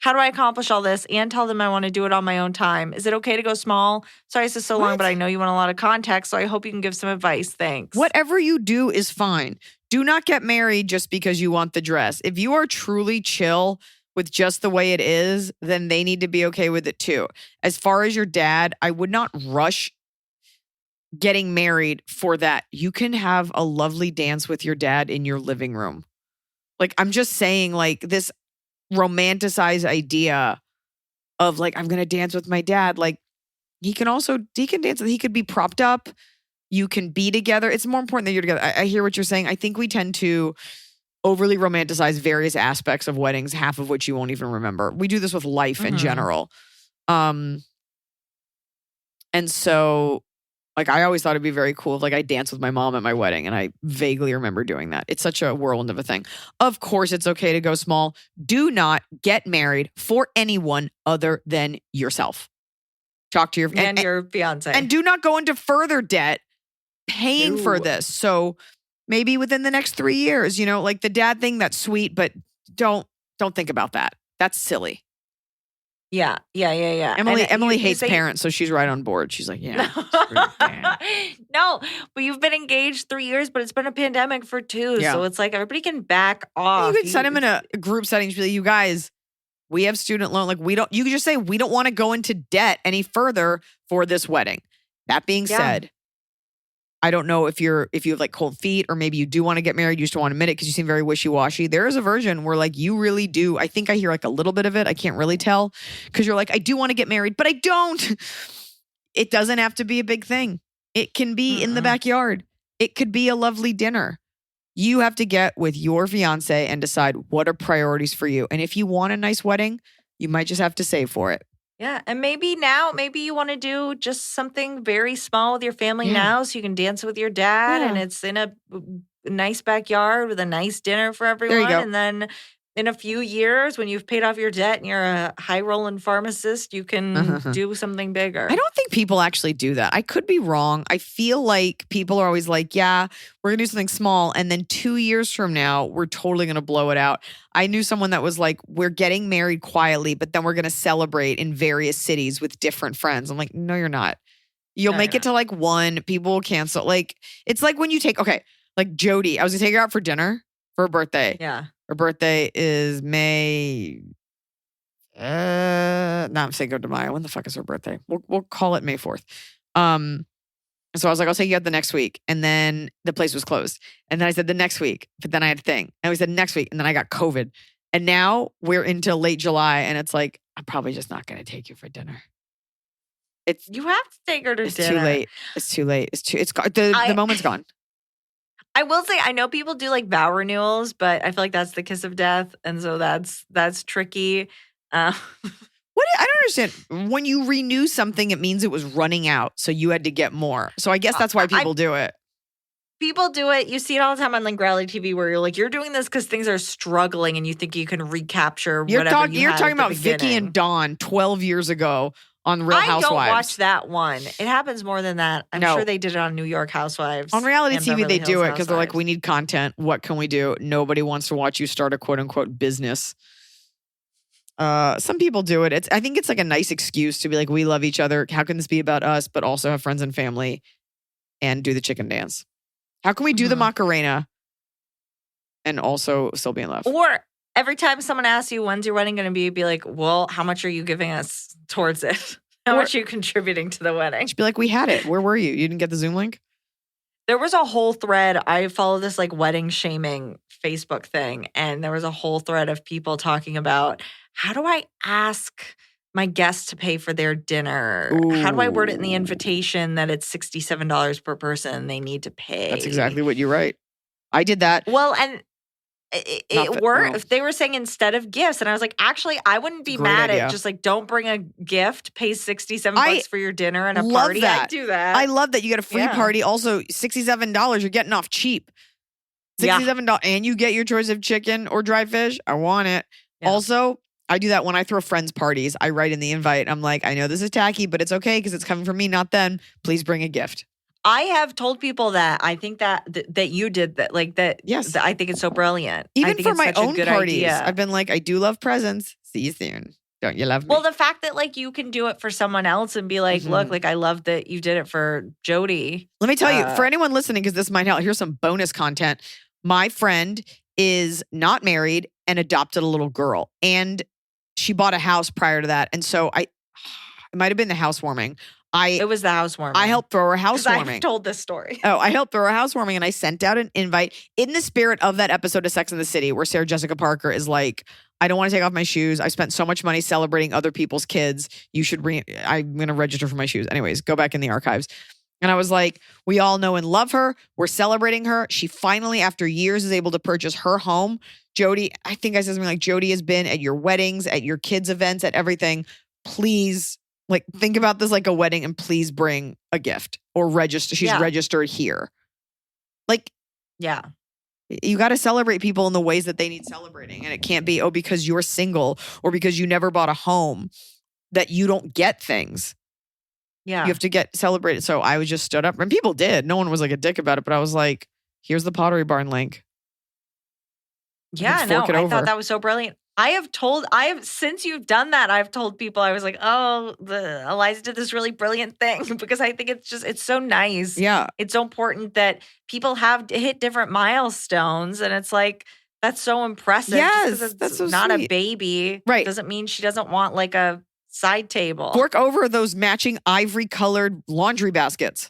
How do I accomplish all this and tell them I want to do it on my own time? Is it okay to go small? Sorry this is so long, but I know you want a lot of context, so I hope you can give some advice. Thanks. Whatever you do is fine. Do not get married just because you want the dress. If you are truly chill with just the way it is, then they need to be okay with it too. As far as your dad, I would not rush getting married for that. You can have a lovely dance with your dad in your living room. Like, I'm just saying, like, this romanticized idea of like, I'm going to dance with my dad. Like, he can dance. He could be propped up. You can be together. It's more important that you're together. I hear what you're saying. I think we tend to overly romanticize various aspects of weddings, half of which you won't even remember. We do this with life in general. And so, like, I always thought it'd be very cool if, like, I danced with my mom at my wedding, and I vaguely remember doing that. It's such a whirlwind of a thing. Of course, it's okay to go small. Do not get married for anyone other than yourself. Talk to your your fiance. And do not go into further debt paying for this. So maybe within the next 3 years, like the dad thing, that's sweet, but don't think about that. That's silly. Yeah. Emily hates parents, so she's right on board. She's like, yeah. No, but you've been engaged 3 years, but it's been a pandemic for 2. Yeah. So it's like everybody can back off. You could send them in a group setting and be like, you guys, we have student loan. Like, you could just say, we don't want to go into debt any further for this wedding. That being said, I don't know if you have like cold feet, or maybe you do want to get married. You just don't want to admit it because you seem very wishy-washy. There is a version where like you really do. I think I hear like a little bit of it. I can't really tell because you're like, I do want to get married, but I don't. It doesn't have to be a big thing. It can be in the backyard. It could be a lovely dinner. You have to get with your fiance and decide what are priorities for you. And if you want a nice wedding, you might just have to save for it. Yeah. And maybe you want to do just something very small with your family now, so you can dance with your dad and it's in a nice backyard with a nice dinner for everyone. There you go. And then in a few years, when you've paid off your debt and you're a high-rolling pharmacist, you can do something bigger. I don't think people actually do that. I could be wrong. I feel like people are always like, yeah, we're going to do something small. And then 2 years from now, we're totally going to blow it out. I knew someone that was like, we're getting married quietly, but then we're going to celebrate in various cities with different friends. I'm like, no, you're not. You'll make it to like one. People will cancel. Like, it's like when you like Jody, I was going to take her out for dinner for her birthday. Yeah. Her birthday is May. I'm Cinco de Mayo. When the fuck is her birthday? We'll call it May 4th. So I was like, I'll take you out the next week. And then the place was closed. And then I said the next week. But then I had a thing. And we said next week. And then I got COVID. And now we're into late July. And it's like, I'm probably just not going to take you for dinner. You have to take her to dinner. It's too late. The moment's gone. I will say, I know people do like vow renewals, but I feel like that's the kiss of death. And so that's tricky. I don't understand. When you renew something, it means it was running out. So you had to get more. So I guess that's why people do it. People do it. You see it all the time on like reality TV where you're like, you're doing this because things are struggling and you think you can recapture whatever You're had talking at the about Vicky beginning. and Dawn 12 years ago on Real Housewives. I don't watch that one. It happens more than that. I'm sure they did it on New York Housewives. On reality and TV, Beverly they do Hills it because they're like, Housewives. we need content. What can we do? Nobody wants to watch you start a quote unquote business. Some people do it. I think it's like a nice excuse to be like, we love each other. How can this be about us, but also have friends and family and do the chicken dance? How can we do the Macarena and also still be in love? Or every time someone asks you, when's your wedding going to be like, well, how much are you giving us towards it? How much are you contributing to the wedding? Just be like, we had it. Where were you? You didn't get the Zoom link? There was a whole thread. I follow this like wedding shaming Facebook thing. And there was a whole thread of people talking about, how do I ask my guests to pay for their dinner? Ooh. How do I word it in the invitation that it's $67 per person they need to pay? That's exactly what you write. I did that. Well, and it worked. They were saying instead of gifts. And I was like, actually, I wouldn't be mad at just like, don't bring a gift, pay $67 for your dinner and a party. That. I'd do that. I love that. You get a free party. Also, $67, you're getting off cheap. $67 and you get your choice of chicken or dry fish. I want it. Yeah. Also, I do that when I throw friends parties. I write in the invite. I'm like, I know this is tacky, but it's okay because it's coming from me, not them. Please bring a gift. I have told people that. I think that you did that. Like that. Yes. I think it's so brilliant. Even I think for it's my such own a good parties, idea. I've been like, I do love presents. See you soon. Don't you love me? Well, the fact that like you can do it for someone else and be like, look, like I love that you did it for Jody. Let me tell you, for anyone listening, because this might help, here's some bonus content. My friend is not married and adopted a little girl. And she bought a house prior to that. And so it might have been the housewarming. It was the housewarming. I helped throw her housewarming. I've told this story. I helped throw her housewarming and I sent out an invite in the spirit of that episode of Sex and the City where Sarah Jessica Parker is like, I don't want to take off my shoes. I spent so much money celebrating other people's kids. You should I'm going to register for my shoes. Anyways, go back in the archives. And I was like, we all know and love her. We're celebrating her. She finally, after years, is able to purchase her home. Jody, I think I said something like, Jody has been at your weddings, at your kids' events, at everything. Please, like, think about this like a wedding and please bring a gift or register. She's registered here. Like, yeah. You got to celebrate people in the ways that they need celebrating. And it can't be, because you're single or because you never bought a home that you don't get things. Yeah. You have to get celebrated. So I was just stood up and people did. No one was like a dick about it, but I was like, here's the Pottery Barn link. Yeah, no, I thought that was so brilliant. Since you've done that, I've told people, I was like, Iliza did this really brilliant thing because I think it's so nice. Yeah. It's so important that people have hit different milestones. And it's like, that's so impressive. Yes, that's so not sweet. A baby. Right. Doesn't mean she doesn't want like a side table. Fork over those matching ivory colored laundry baskets.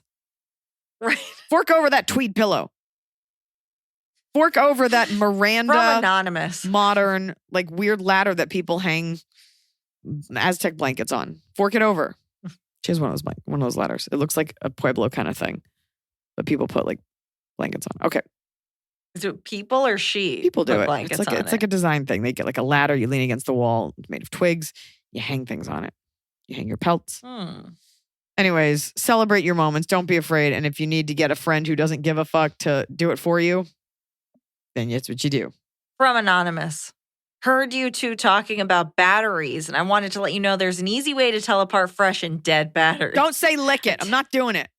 Right. Fork over that tweed pillow. Fork over that Miranda From Anonymous modern, like weird ladder that people hang Aztec blankets on. Fork it over. She has one of those ladders. It looks like a Pueblo kind of thing, but people put like blankets on. Okay. Is it people or she? People do it. It's like a design thing. They get like a ladder. You lean against the wall. It's made of twigs. You hang things on it. You hang your pelts. Anyways, celebrate your moments. Don't be afraid. And if you need to get a friend who doesn't give a fuck to do it for you, then that's what you do. From Anonymous. Heard you two talking about batteries, and I wanted to let you know there's an easy way to tell apart fresh and dead batteries. Don't say lick it. I'm not doing it.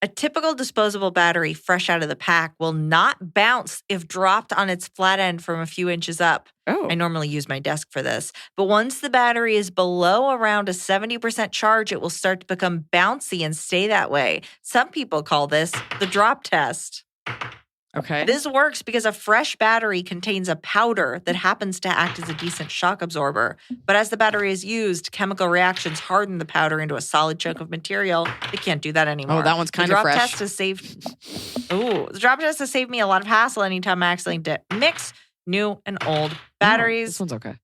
A typical disposable battery fresh out of the pack will not bounce if dropped on its flat end from a few inches up. Oh. I normally use my desk for this. But once the battery is below around a 70% charge, it will start to become bouncy and stay that way. Some people call this the drop test. Okay. This works because a fresh battery contains a powder that happens to act as a decent shock absorber. But as the battery is used, chemical reactions harden the powder into a solid chunk of material. It can't do that anymore. Oh, that one's kind of fresh. The drop test has saved me a lot of hassle anytime I accidentally mix new and old batteries. This one's okay.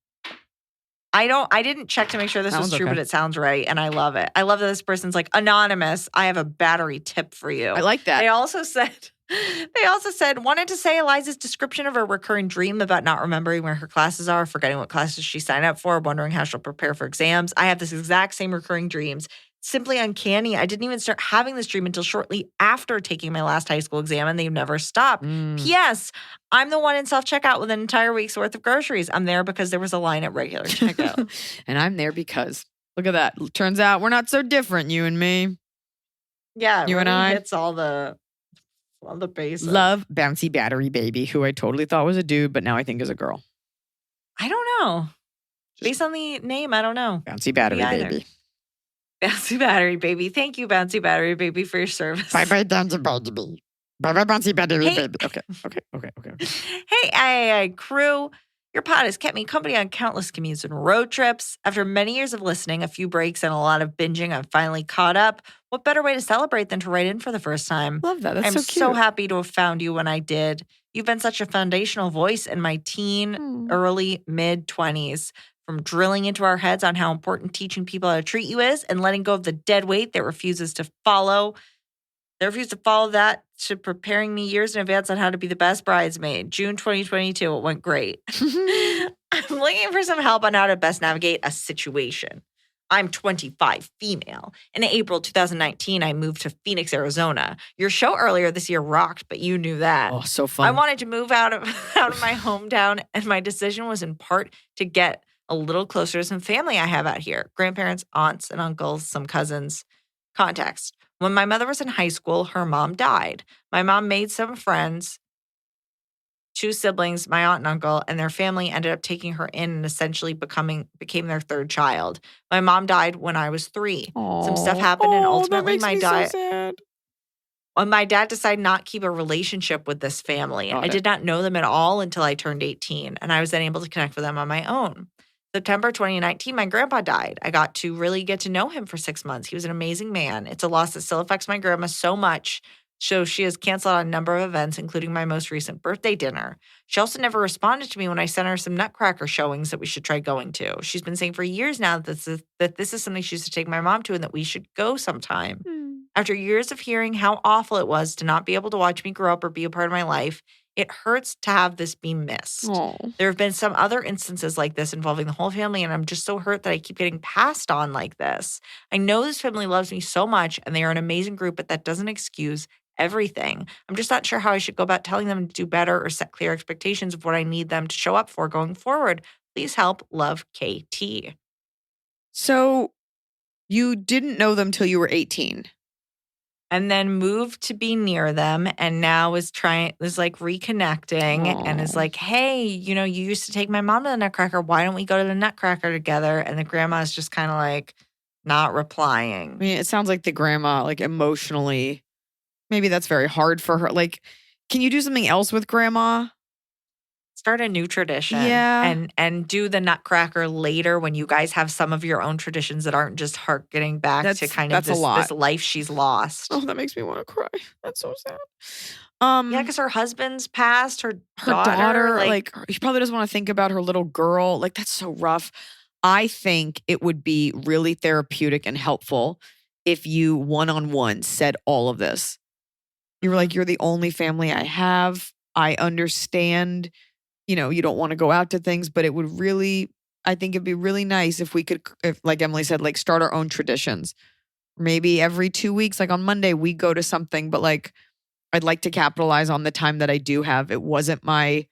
I didn't check to make sure this was true, but it sounds right, and I love it. I love that this person's like, Anonymous, I have a battery tip for you. I like that. They also said, wanted to say Iliza's description of her recurring dream about not remembering where her classes are, forgetting what classes she signed up for, wondering how she'll prepare for exams. I have this exact same recurring dreams. simply uncanny. I didn't even start having this dream until shortly after taking my last high school exam, and they've never stopped. P.S. I'm the one in self-checkout with an entire week's worth of groceries. I'm there because there was a line at regular checkout. And I'm there because, look at that. Turns out we're not so different, you and me. Yeah, you and I. Hits all the basics. Love Bouncy Battery Baby, who I totally thought was a dude, but now I think is a girl. I don't know. Based on the name, I don't know. Bouncy Battery Baby. Bouncy Battery Baby. Thank you, Bouncy Battery Baby, for your service. Bye-bye, Bouncy Baby. Bye-bye, Bouncy Battery Baby. Okay. Hey, AITA crew. Your pod has kept me company on countless commutes and road trips. After many years of listening, a few breaks, and a lot of binging, I'm finally caught up. What better way to celebrate than to write in for the first time? Love that. That's I'm so cute. so happy to have found you when I did. You've been such a foundational voice in my teen, early, mid-20s. From drilling into our heads on how important teaching people how to treat you is and letting go of the dead weight that refuses to follow. They refused to follow that to preparing me years in advance on how to be the best bridesmaid. June 2022, it went great. I'm looking for some help on how to best navigate a situation. I'm 25, female. In April 2019, I moved to Phoenix, Arizona. Your show earlier this year rocked, but you knew that. Oh, so fun. I wanted to move out of my hometown, and my decision was in part to get a little closer to some family I have out here. Grandparents, aunts, and uncles, some cousins. Context. When my mother was in high school, her mom died. My mom made some friends, 2 siblings, my aunt and uncle, and their family ended up taking her in and essentially became their third child. My mom died when I was 3. Some stuff happened, and ultimately my dad. So sad. When my dad decided not to keep a relationship with this family. I did not know them at all until I turned 18, and I was then able to connect with them on my own. September 2019, my grandpa died. I got to really get to know him for 6 months. He was an amazing man. It's a loss that still affects my grandma so much, so she has canceled on a number of events, including my most recent birthday dinner. She also never responded to me when I sent her some Nutcracker showings that we should try going to. She's been saying for years now that this is something she used to take my mom to and that we should go sometime. After years of hearing how awful it was to not be able to watch me grow up or be a part of my life, it hurts to have this be missed. Aww. There have been some other instances like this involving the whole family, and I'm just so hurt that I keep getting passed on like this. I know this family loves me so much, and they are an amazing group, but that doesn't excuse everything. I'm just not sure how I should go about telling them to do better or set clear expectations of what I need them to show up for going forward. Please help. Love, KT. So you didn't know them till you were 18. And then moved to be near them, and now is like reconnecting and is like, hey, you used to take my mom to the Nutcracker. Why don't we go to the Nutcracker together? And the grandma is just kind of like not replying. I mean, it sounds like the grandma, like emotionally, maybe that's very hard for her. Like, can you do something else with grandma? Start a new tradition. Yeah. And do the Nutcracker later when you guys have some of your own traditions that aren't just harkening back to kind of this life she's lost. Oh, that makes me want to cry. That's so sad. Yeah, because her husband's passed, her daughter like she probably doesn't want to think about her little girl. Like, that's so rough. I think it would be really therapeutic and helpful if you one-on-one said all of this. You were like, you're the only family I have. I understand, you don't want to go out to things, but I think it'd be really nice if we could, like Emily said, like start our own traditions. Maybe every 2 weeks, like on Monday, we go to something, but like, I'd like to capitalize on the time that I do have. It wasn't my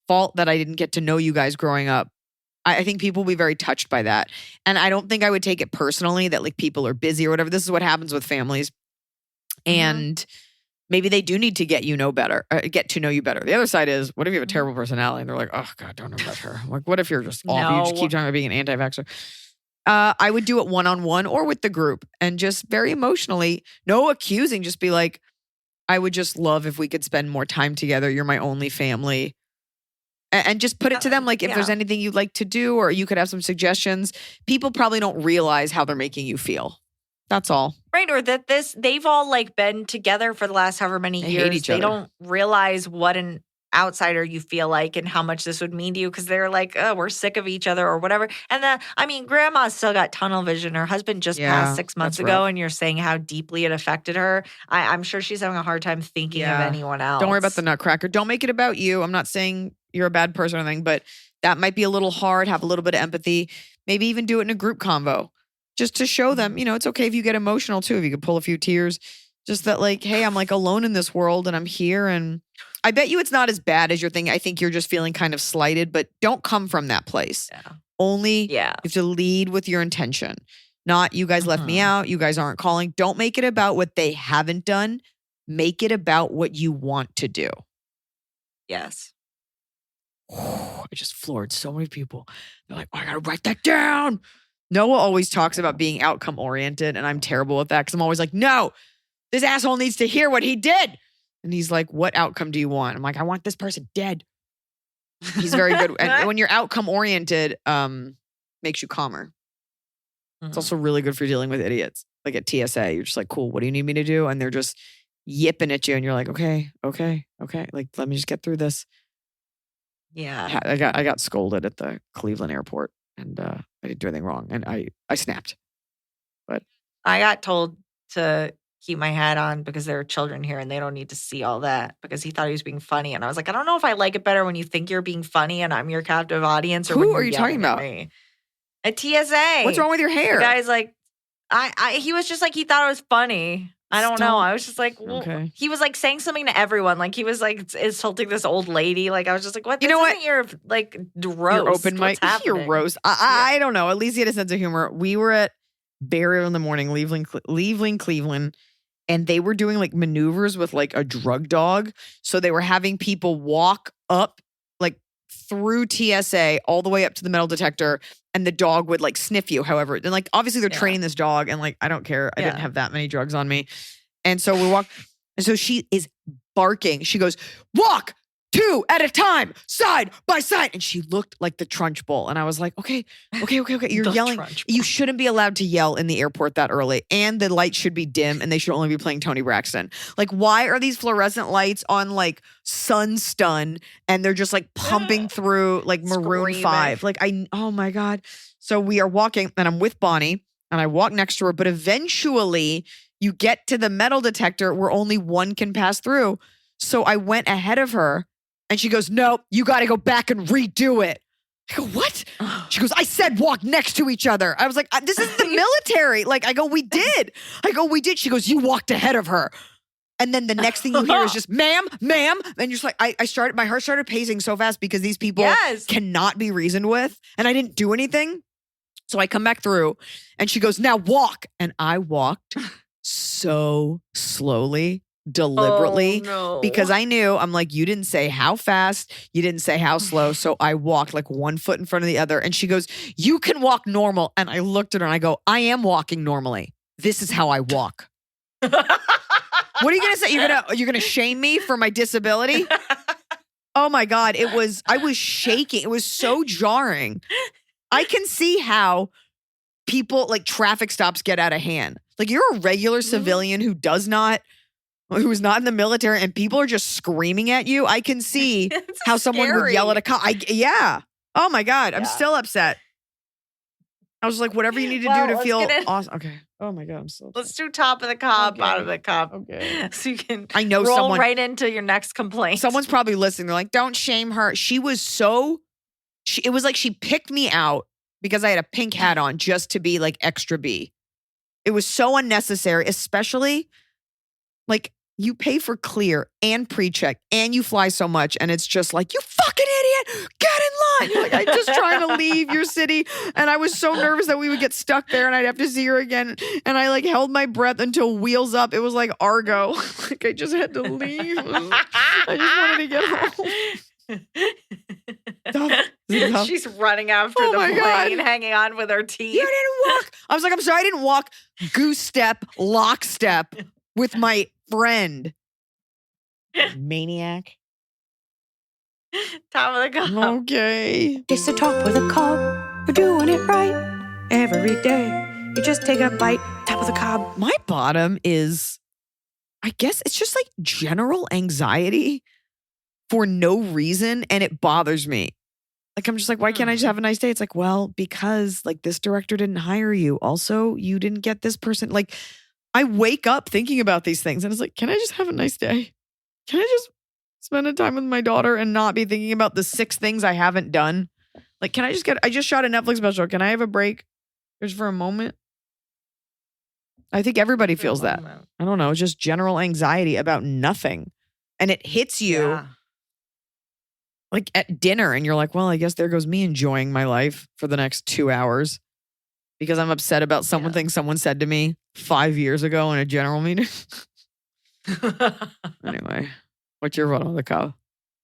fault that I didn't get to know you guys growing up. I think people will be very touched by that. And I don't think I would take it personally that like people are busy or whatever. This is what happens with families. And maybe they do need to get to know you better. The other side is, what if you have a terrible personality and they're like, oh God, don't invite her. Like, what if you're just awful? You just keep talking about being an anti-vaxxer. I would do it one-on-one or with the group and just very emotionally, no accusing, just be like, I would just love if we could spend more time together. You're my only family. And just put it to them, like, if there's anything you'd like to do or you could have some suggestions. People probably don't realize how they're making you feel. That's all. Right, or that they've all like been together for the last however many years. Hate each other. They don't realize what an outsider you feel like and how much this would mean to you because they're like, oh, we're sick of each other or whatever. And grandma's still got tunnel vision. Her husband just passed 6 months ago, and you're saying how deeply it affected her. I'm sure she's having a hard time thinking of anyone else. Don't worry about the Nutcracker. Don't make it about you. I'm not saying you're a bad person or anything, but that might be a little hard. Have a little bit of empathy. Maybe even do it in a group convo. just to show them, it's okay if you get emotional too, if you could pull a few tears. Just that like, hey, I'm like alone in this world and I'm here. And I bet you it's not as bad as you're thinking. I think you're just feeling kind of slighted, but don't come from that place. Yeah. Only you have to lead with your intention. Not you guys left me out. You guys aren't calling. Don't make it about what they haven't done. Make it about what you want to do. Yes. I just floored so many people. They're like, I got to write that down. Noah always talks about being outcome oriented, and I'm terrible at that because I'm always like, no, this asshole needs to hear what he did. And he's like, what outcome do you want? I'm like, I want this person dead. He's very good. And when you're outcome oriented, makes you calmer. It's also really good for dealing with idiots. Like at TSA, you're just like, cool, what do you need me to do? And they're just yipping at you and you're like, okay. Like, let me just get through this. Yeah. I got scolded at the Cleveland airport and I didn't do anything wrong. And I snapped. But I got told to keep my hat on because there are children here and they don't need to see all that because he thought he was being funny. And I was like, I don't know if I like it better when you think you're being funny and I'm your captive audience. Or who when are you talking about? At TSA. What's wrong with your hair? The guy's like, he was just like, he thought it was funny. I don't know. I was just like, well, okay. He was like saying something to everyone. Like he was like insulting this old lady. Like I was just like, what? You know what? Your like roast. Your open mic. Your roast. I don't know. At least he had a sense of humor. We were at Burial in the Morning, Cleveland. And they were doing like maneuvers with like a drug dog. So they were having people walk up like through TSA all the way up to the metal detector. And the dog would like sniff you, however. And like, obviously they're training this dog and like, I don't care. I didn't have that many drugs on me. And so we walk. And so she is barking. She goes, walk 2 at a time, side by side. And she looked like the Trunch Bowl. And I was like, okay. You're yelling. You shouldn't be allowed to yell in the airport that early. And the lights should be dim and they should only be playing Toni Braxton. Like, why are these fluorescent lights on like Sun Stun and they're just like pumping through like Maroon 5? Like, oh my God. So we are walking and I'm with Bonnie and I walk next to her. But eventually you get to the metal detector where only one can pass through. So I went ahead of her. And she goes, no, you got to go back and redo it. I go, what? She goes, I said walk next to each other. I was like, this is the military. Like, I go, we did. She goes, you walked ahead of her. And then the next thing you hear is just, ma'am. And you're just like, my heart started pacing so fast because these people cannot be reasoned with. And I didn't do anything. So I come back through and she goes, now walk. And I walked so slowly. Deliberately because I knew I'm like, you didn't say how fast, you didn't say how slow. So I walked like one foot in front of the other. And she goes, you can walk normal. And I looked at her and I go, I am walking normally. This is how I walk. What are you gonna say? You're gonna shame me for my disability? Oh my God. I was shaking. It was so jarring. I can see how people like traffic stops get out of hand. Like you're a regular civilian who is not in the military and people are just screaming at you. I can see how someone would yell at a cop. Oh my God. I'm still upset. I was like, whatever you need to do to feel awesome. Okay. Oh my God. I'm so upset. Let's do top of the cob, bottom of the cob. Okay. So you can roll right into your next complaint. Someone's probably listening. They're like, don't shame her. It was like she picked me out because I had a pink hat on just to be like extra B. It was so unnecessary, especially like you pay for clear and pre-check and you fly so much and it's just like, you fucking idiot, get in line. You're like, I'm just trying to leave your city. And I was so nervous that we would get stuck there and I'd have to see her again. And I like held my breath until Wheels Up. It was like Argo. Like I just had to leave. I just wanted to get home. She's running after the plane, hanging on with her teeth. You didn't walk. I was like, I'm sorry, I didn't walk goose step, lockstep with my friend. Maniac. Top of the cob. Okay. It's the top of the cob. We're doing it right every day. You just take a bite. Top of the cob. My bottom is, I guess it's just like general anxiety for no reason. And it bothers me. Like, I'm just like, why can't I just have a nice day? It's like, well, because like this director didn't hire you. Also, you didn't get this person. Like, I wake up thinking about these things and it's like, can I just have a nice day? Can I just spend a time with my daughter and not be thinking about the 6 things I haven't done? Like, I just shot a Netflix special. Can I have a break just for a moment? I think everybody For a feels that. moment. I don't know. It's just general anxiety about nothing. And it hits you Yeah. like at dinner and you're like, well, I guess there goes me enjoying my life for the next 2 hours because I'm upset about something someone said to me 5 years ago in a general meeting. Anyway, what's your vote on the cob?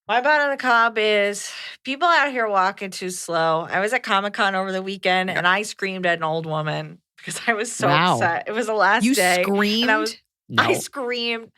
My vote on the cob is people out here walking too slow. I was at Comic-Con over the weekend and I screamed at an old woman because I was so upset. It was the last You day. screamed? I screamed.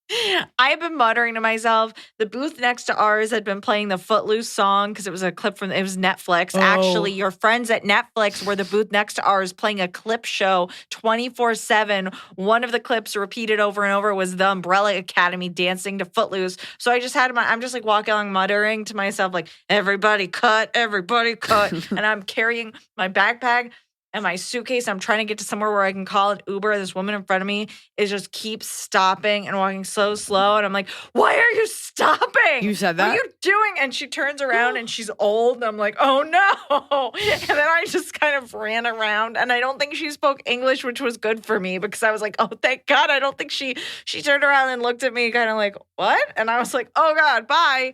I have been muttering to myself. The booth next to ours had been playing the Footloose song because it was a clip from, it was Netflix. Oh. Actually, your friends at Netflix were the booth next to ours playing a clip show 24/7. One of the clips repeated over and over was the Umbrella Academy dancing to Footloose. So I just had I'm just like walking along muttering to myself like, everybody cut. And I'm carrying my backpack and my suitcase. I'm trying to get to somewhere where I can call an Uber. This woman in front of me is just keeps stopping and walking so slow. And I'm like, why are you stopping? You said that? What are you doing? And she turns around and she's old. And I'm like, oh no. And then I just kind of ran around. And I don't think she spoke English, which was good for me because I was like, oh, thank God. I don't think she turned around and looked at me kind of like, what? And I was like, oh God, bye.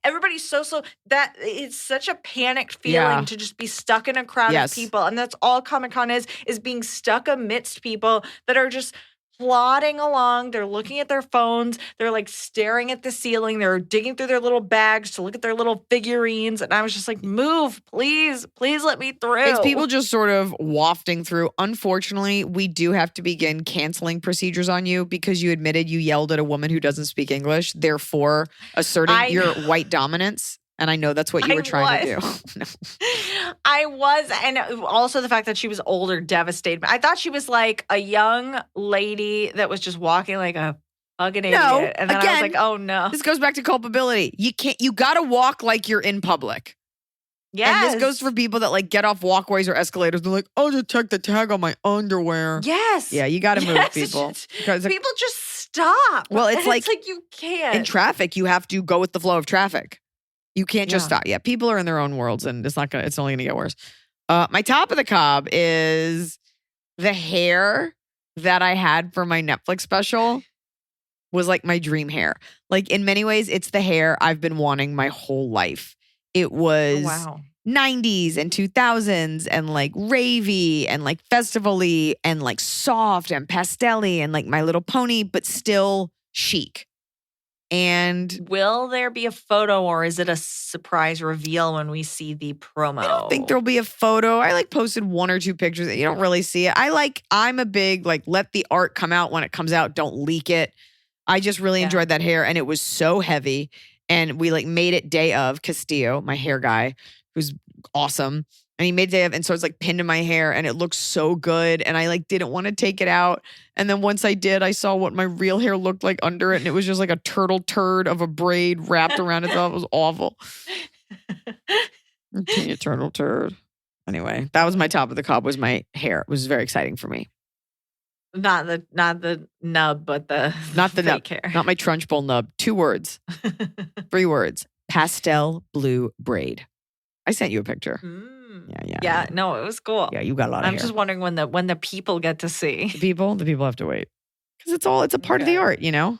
Everybody's so slow that it's such a panicked feeling to just be stuck in a crowd of people. And that's all Comic-Con is being stuck amidst people that are just plodding along. They're looking at their phones. They're like staring at the ceiling. They're digging through their little bags to look at their little figurines. And I was just like, move, please let me through. It's people just sort of wafting through. Unfortunately, we do have to begin canceling procedures on you because you admitted you yelled at a woman who doesn't speak English, therefore asserting your white dominance. And I know that's what you were trying to do. No. I was. And also the fact that she was older devastated me. I thought she was like a young lady that was just walking like a fucking idiot. And then I was like, oh no. This goes back to culpability. You got to walk like you're in public. Yes. And this goes for people that like get off walkways or escalators. They're like, I'll just check the tag on my underwear. Yes. Yeah, you got to move people. Because people just stop. Well, it's like you can't. In traffic, you have to go with the flow of traffic. You can't just stop. Yeah, people are in their own worlds and it's only gonna get worse. My top of the cob is the hair that I had for my Netflix special was like my dream hair. Like in many ways, it's the hair I've been wanting my whole life. It was 90s and 2000s and like ravey and like festival-y and like soft and pastel-y and like My Little Pony, but still chic. And will there be a photo or is it a surprise reveal when we see the promo? I don't think there'll be a photo. I like posted 1 or 2 pictures that you don't really see it. I'm a big like let the art come out when it comes out. Don't leak it. I just really enjoyed that hair and it was so heavy. And we like made it day of Castillo, my hair guy, who's awesome. And he made day of, and so it's like pinned in my hair and it looks so good. And I like didn't want to take it out. And then once I did, I saw what my real hair looked like under it. And it was just like a turtle turd of a braid wrapped around itself. It was awful. A turtle turd. Anyway, that was my top of the cob was my hair. It was very exciting for me. Not the nub, but not the nub hair. Not my Trunchbull nub. 2 words. 3 words. Pastel blue braid. I sent you a picture. Yeah. No, it was cool. Yeah, you got a lot of hair. I'm just wondering when the people get to see. The people have to wait. Because it's a part of the art, you know?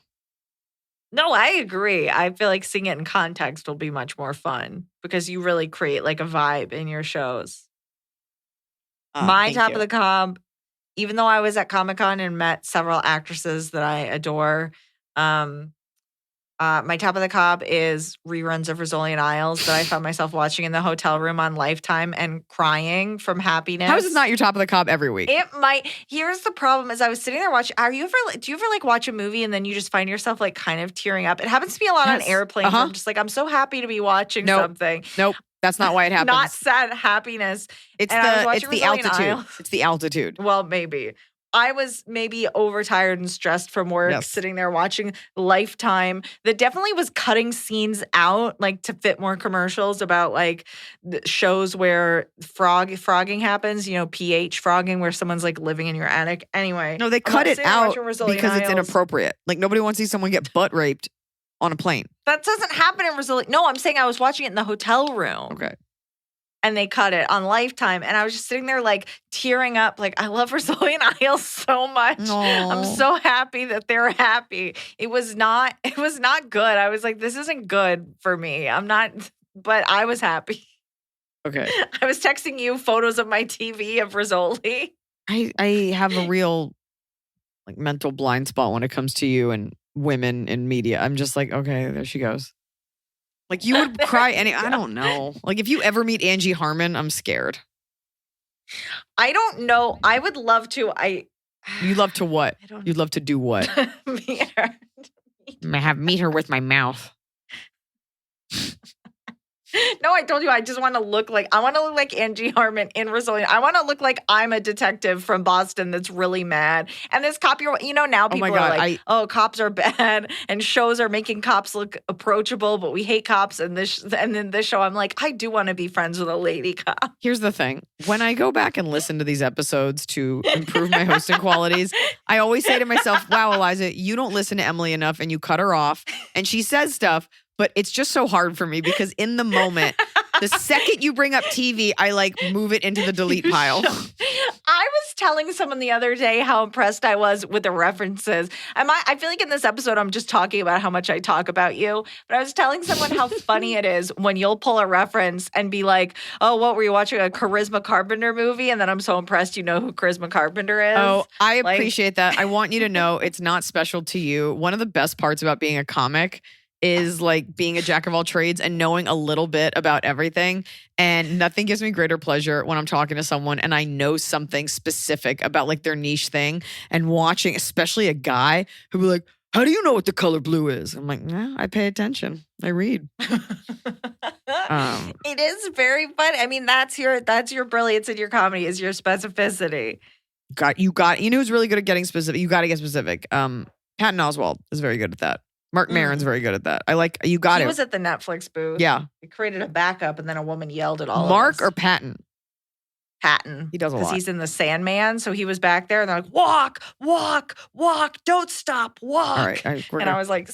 No, I agree. I feel like seeing it in context will be much more fun because you really create like a vibe in your shows. My top of the cob, even though I was at Comic-Con and met several actresses that I adore, my top of the cob is reruns of Rizzoli and Isles that I found myself watching in the hotel room on Lifetime and crying from happiness. How is this not your top of the cob every week? It might. Here's the problem: is I was sitting there watching. Do you ever like watch a movie and then you just find yourself like kind of tearing up? It happens to me a lot on airplanes. Where I'm just like, I'm so happy to be watching something. Nope. That's not why it happens. Not sad happiness. It's the altitude. It's the altitude. Well, maybe. I was maybe overtired and stressed from work, sitting there watching Lifetime that definitely was cutting scenes out like to fit more commercials about like the shows where frogging happens, pH frogging where someone's like living in your attic. Anyway. No, they cut it out because it's inappropriate. Like nobody wants to see someone get butt raped on a plane. That doesn't happen in Rizzoli. No, I'm saying I was watching it in the hotel room. Okay. and they cut it on Lifetime. And I was just sitting there like tearing up. Like, I love Rizzoli and Isles so much. Aww. I'm so happy that they're happy. It was not good. I was like, this isn't good for me. But I was happy. Okay. I was texting you photos of my TV of Rizzoli. I have a real like mental blind spot when it comes to you and women in media. I'm just like, okay, there she goes. Like you would cry I don't know. Like if you ever meet Angie Harmon, I'm scared. I don't know. I would love to. You love to what? You'd love to do what? Meet her. Meet her with my mouth. No, I told you I just want to look like Angie Harmon in Rizzoli. I want to look like I'm a detective from Boston that's really mad. And this cop, now people are like, cops are bad and shows are making cops look approachable, but we hate cops. And then this show, I'm like, I do want to be friends with a lady cop. Here's the thing. When I go back and listen to these episodes to improve my hosting qualities, I always say to myself, wow, Iliza, you don't listen to Emily enough and you cut her off and she says stuff. But it's just so hard for me because in the moment, the second you bring up TV, I like move it into the delete pile. I was telling someone the other day how impressed I was with the references. I feel like in this episode, I'm just talking about how much I talk about you. But I was telling someone how funny it is when you'll pull a reference and be like, oh, what were you watching? A Charisma Carpenter movie? And then I'm so impressed you know who Charisma Carpenter is. Oh, I appreciate that. I want you to know it's not special to you. One of the best parts about being a comic is like being a jack of all trades and knowing a little bit about everything. And nothing gives me greater pleasure when I'm talking to someone and I know something specific about like their niche thing and watching, especially a guy who be like, how do you know what the color blue is? I'm like, nah, I pay attention. I read. It is very fun. I mean, that's your brilliance in your comedy is your specificity. You know who's really good at getting specific? You got to get specific. Patton Oswalt is very good at that. Mark Maron's very good at that. He was at the Netflix booth. Yeah. He created a backup and then a woman yelled at all of Mark us. or Patton? Patton. He does a lot. Because he's in the Sandman. So he was back there and they're like, walk, walk, walk, don't stop, walk. All right. I was like,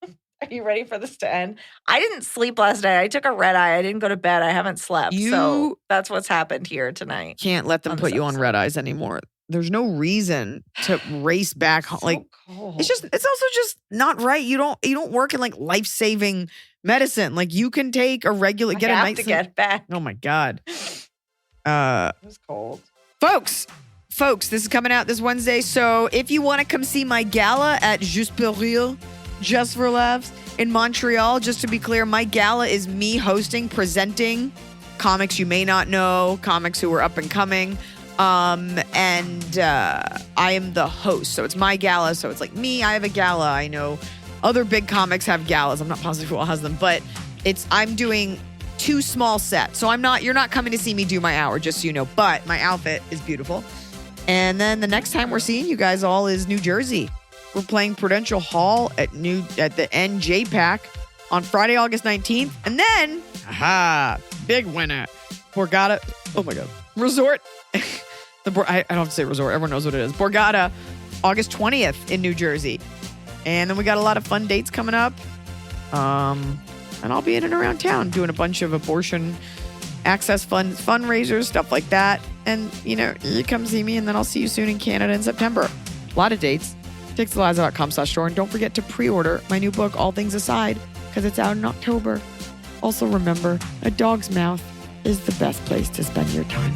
are you ready for this to end? I didn't sleep last night. I took a red eye. I didn't go to bed. I haven't slept. So that's what's happened here tonight. Can't let them put you on red eyes anymore. There's no reason to race back home. Like cold. It's also just not right. You don't work in like life-saving medicine. Like you can take a regular get back. Oh my God. It was cold. Folks, this is coming out this Wednesday. So if you want to come see my gala at Juste pour Rire, Just for Laughs in Montreal, just to be clear, my gala is me hosting, presenting comics you may not know, comics who are up and coming. And I am the host. So it's my gala. So it's like me, I have a gala. I know other big comics have galas. I'm not positive who all has them, but I'm doing 2 small sets. So you're not coming to see me do my hour, just so you know, but my outfit is beautiful. And then the next time we're seeing you guys all is New Jersey. We're playing Prudential Hall at the NJ Pack on Friday, August 19th. And then, big winner, Borgata. Oh my God. Resort. I don't have to say resort. Everyone knows what it is. Borgata, August 20th in New Jersey. And then we got a lot of fun dates coming up. And I'll be in and around town doing a bunch of abortion access fundraisers, stuff like that. And, you come see me and then I'll see you soon in Canada in September. A lot of dates. TicketsEliza.com/store. And don't forget to pre-order my new book, All Things Aside, because it's out in October. Also remember, a dog's mouth is the best place to spend your time.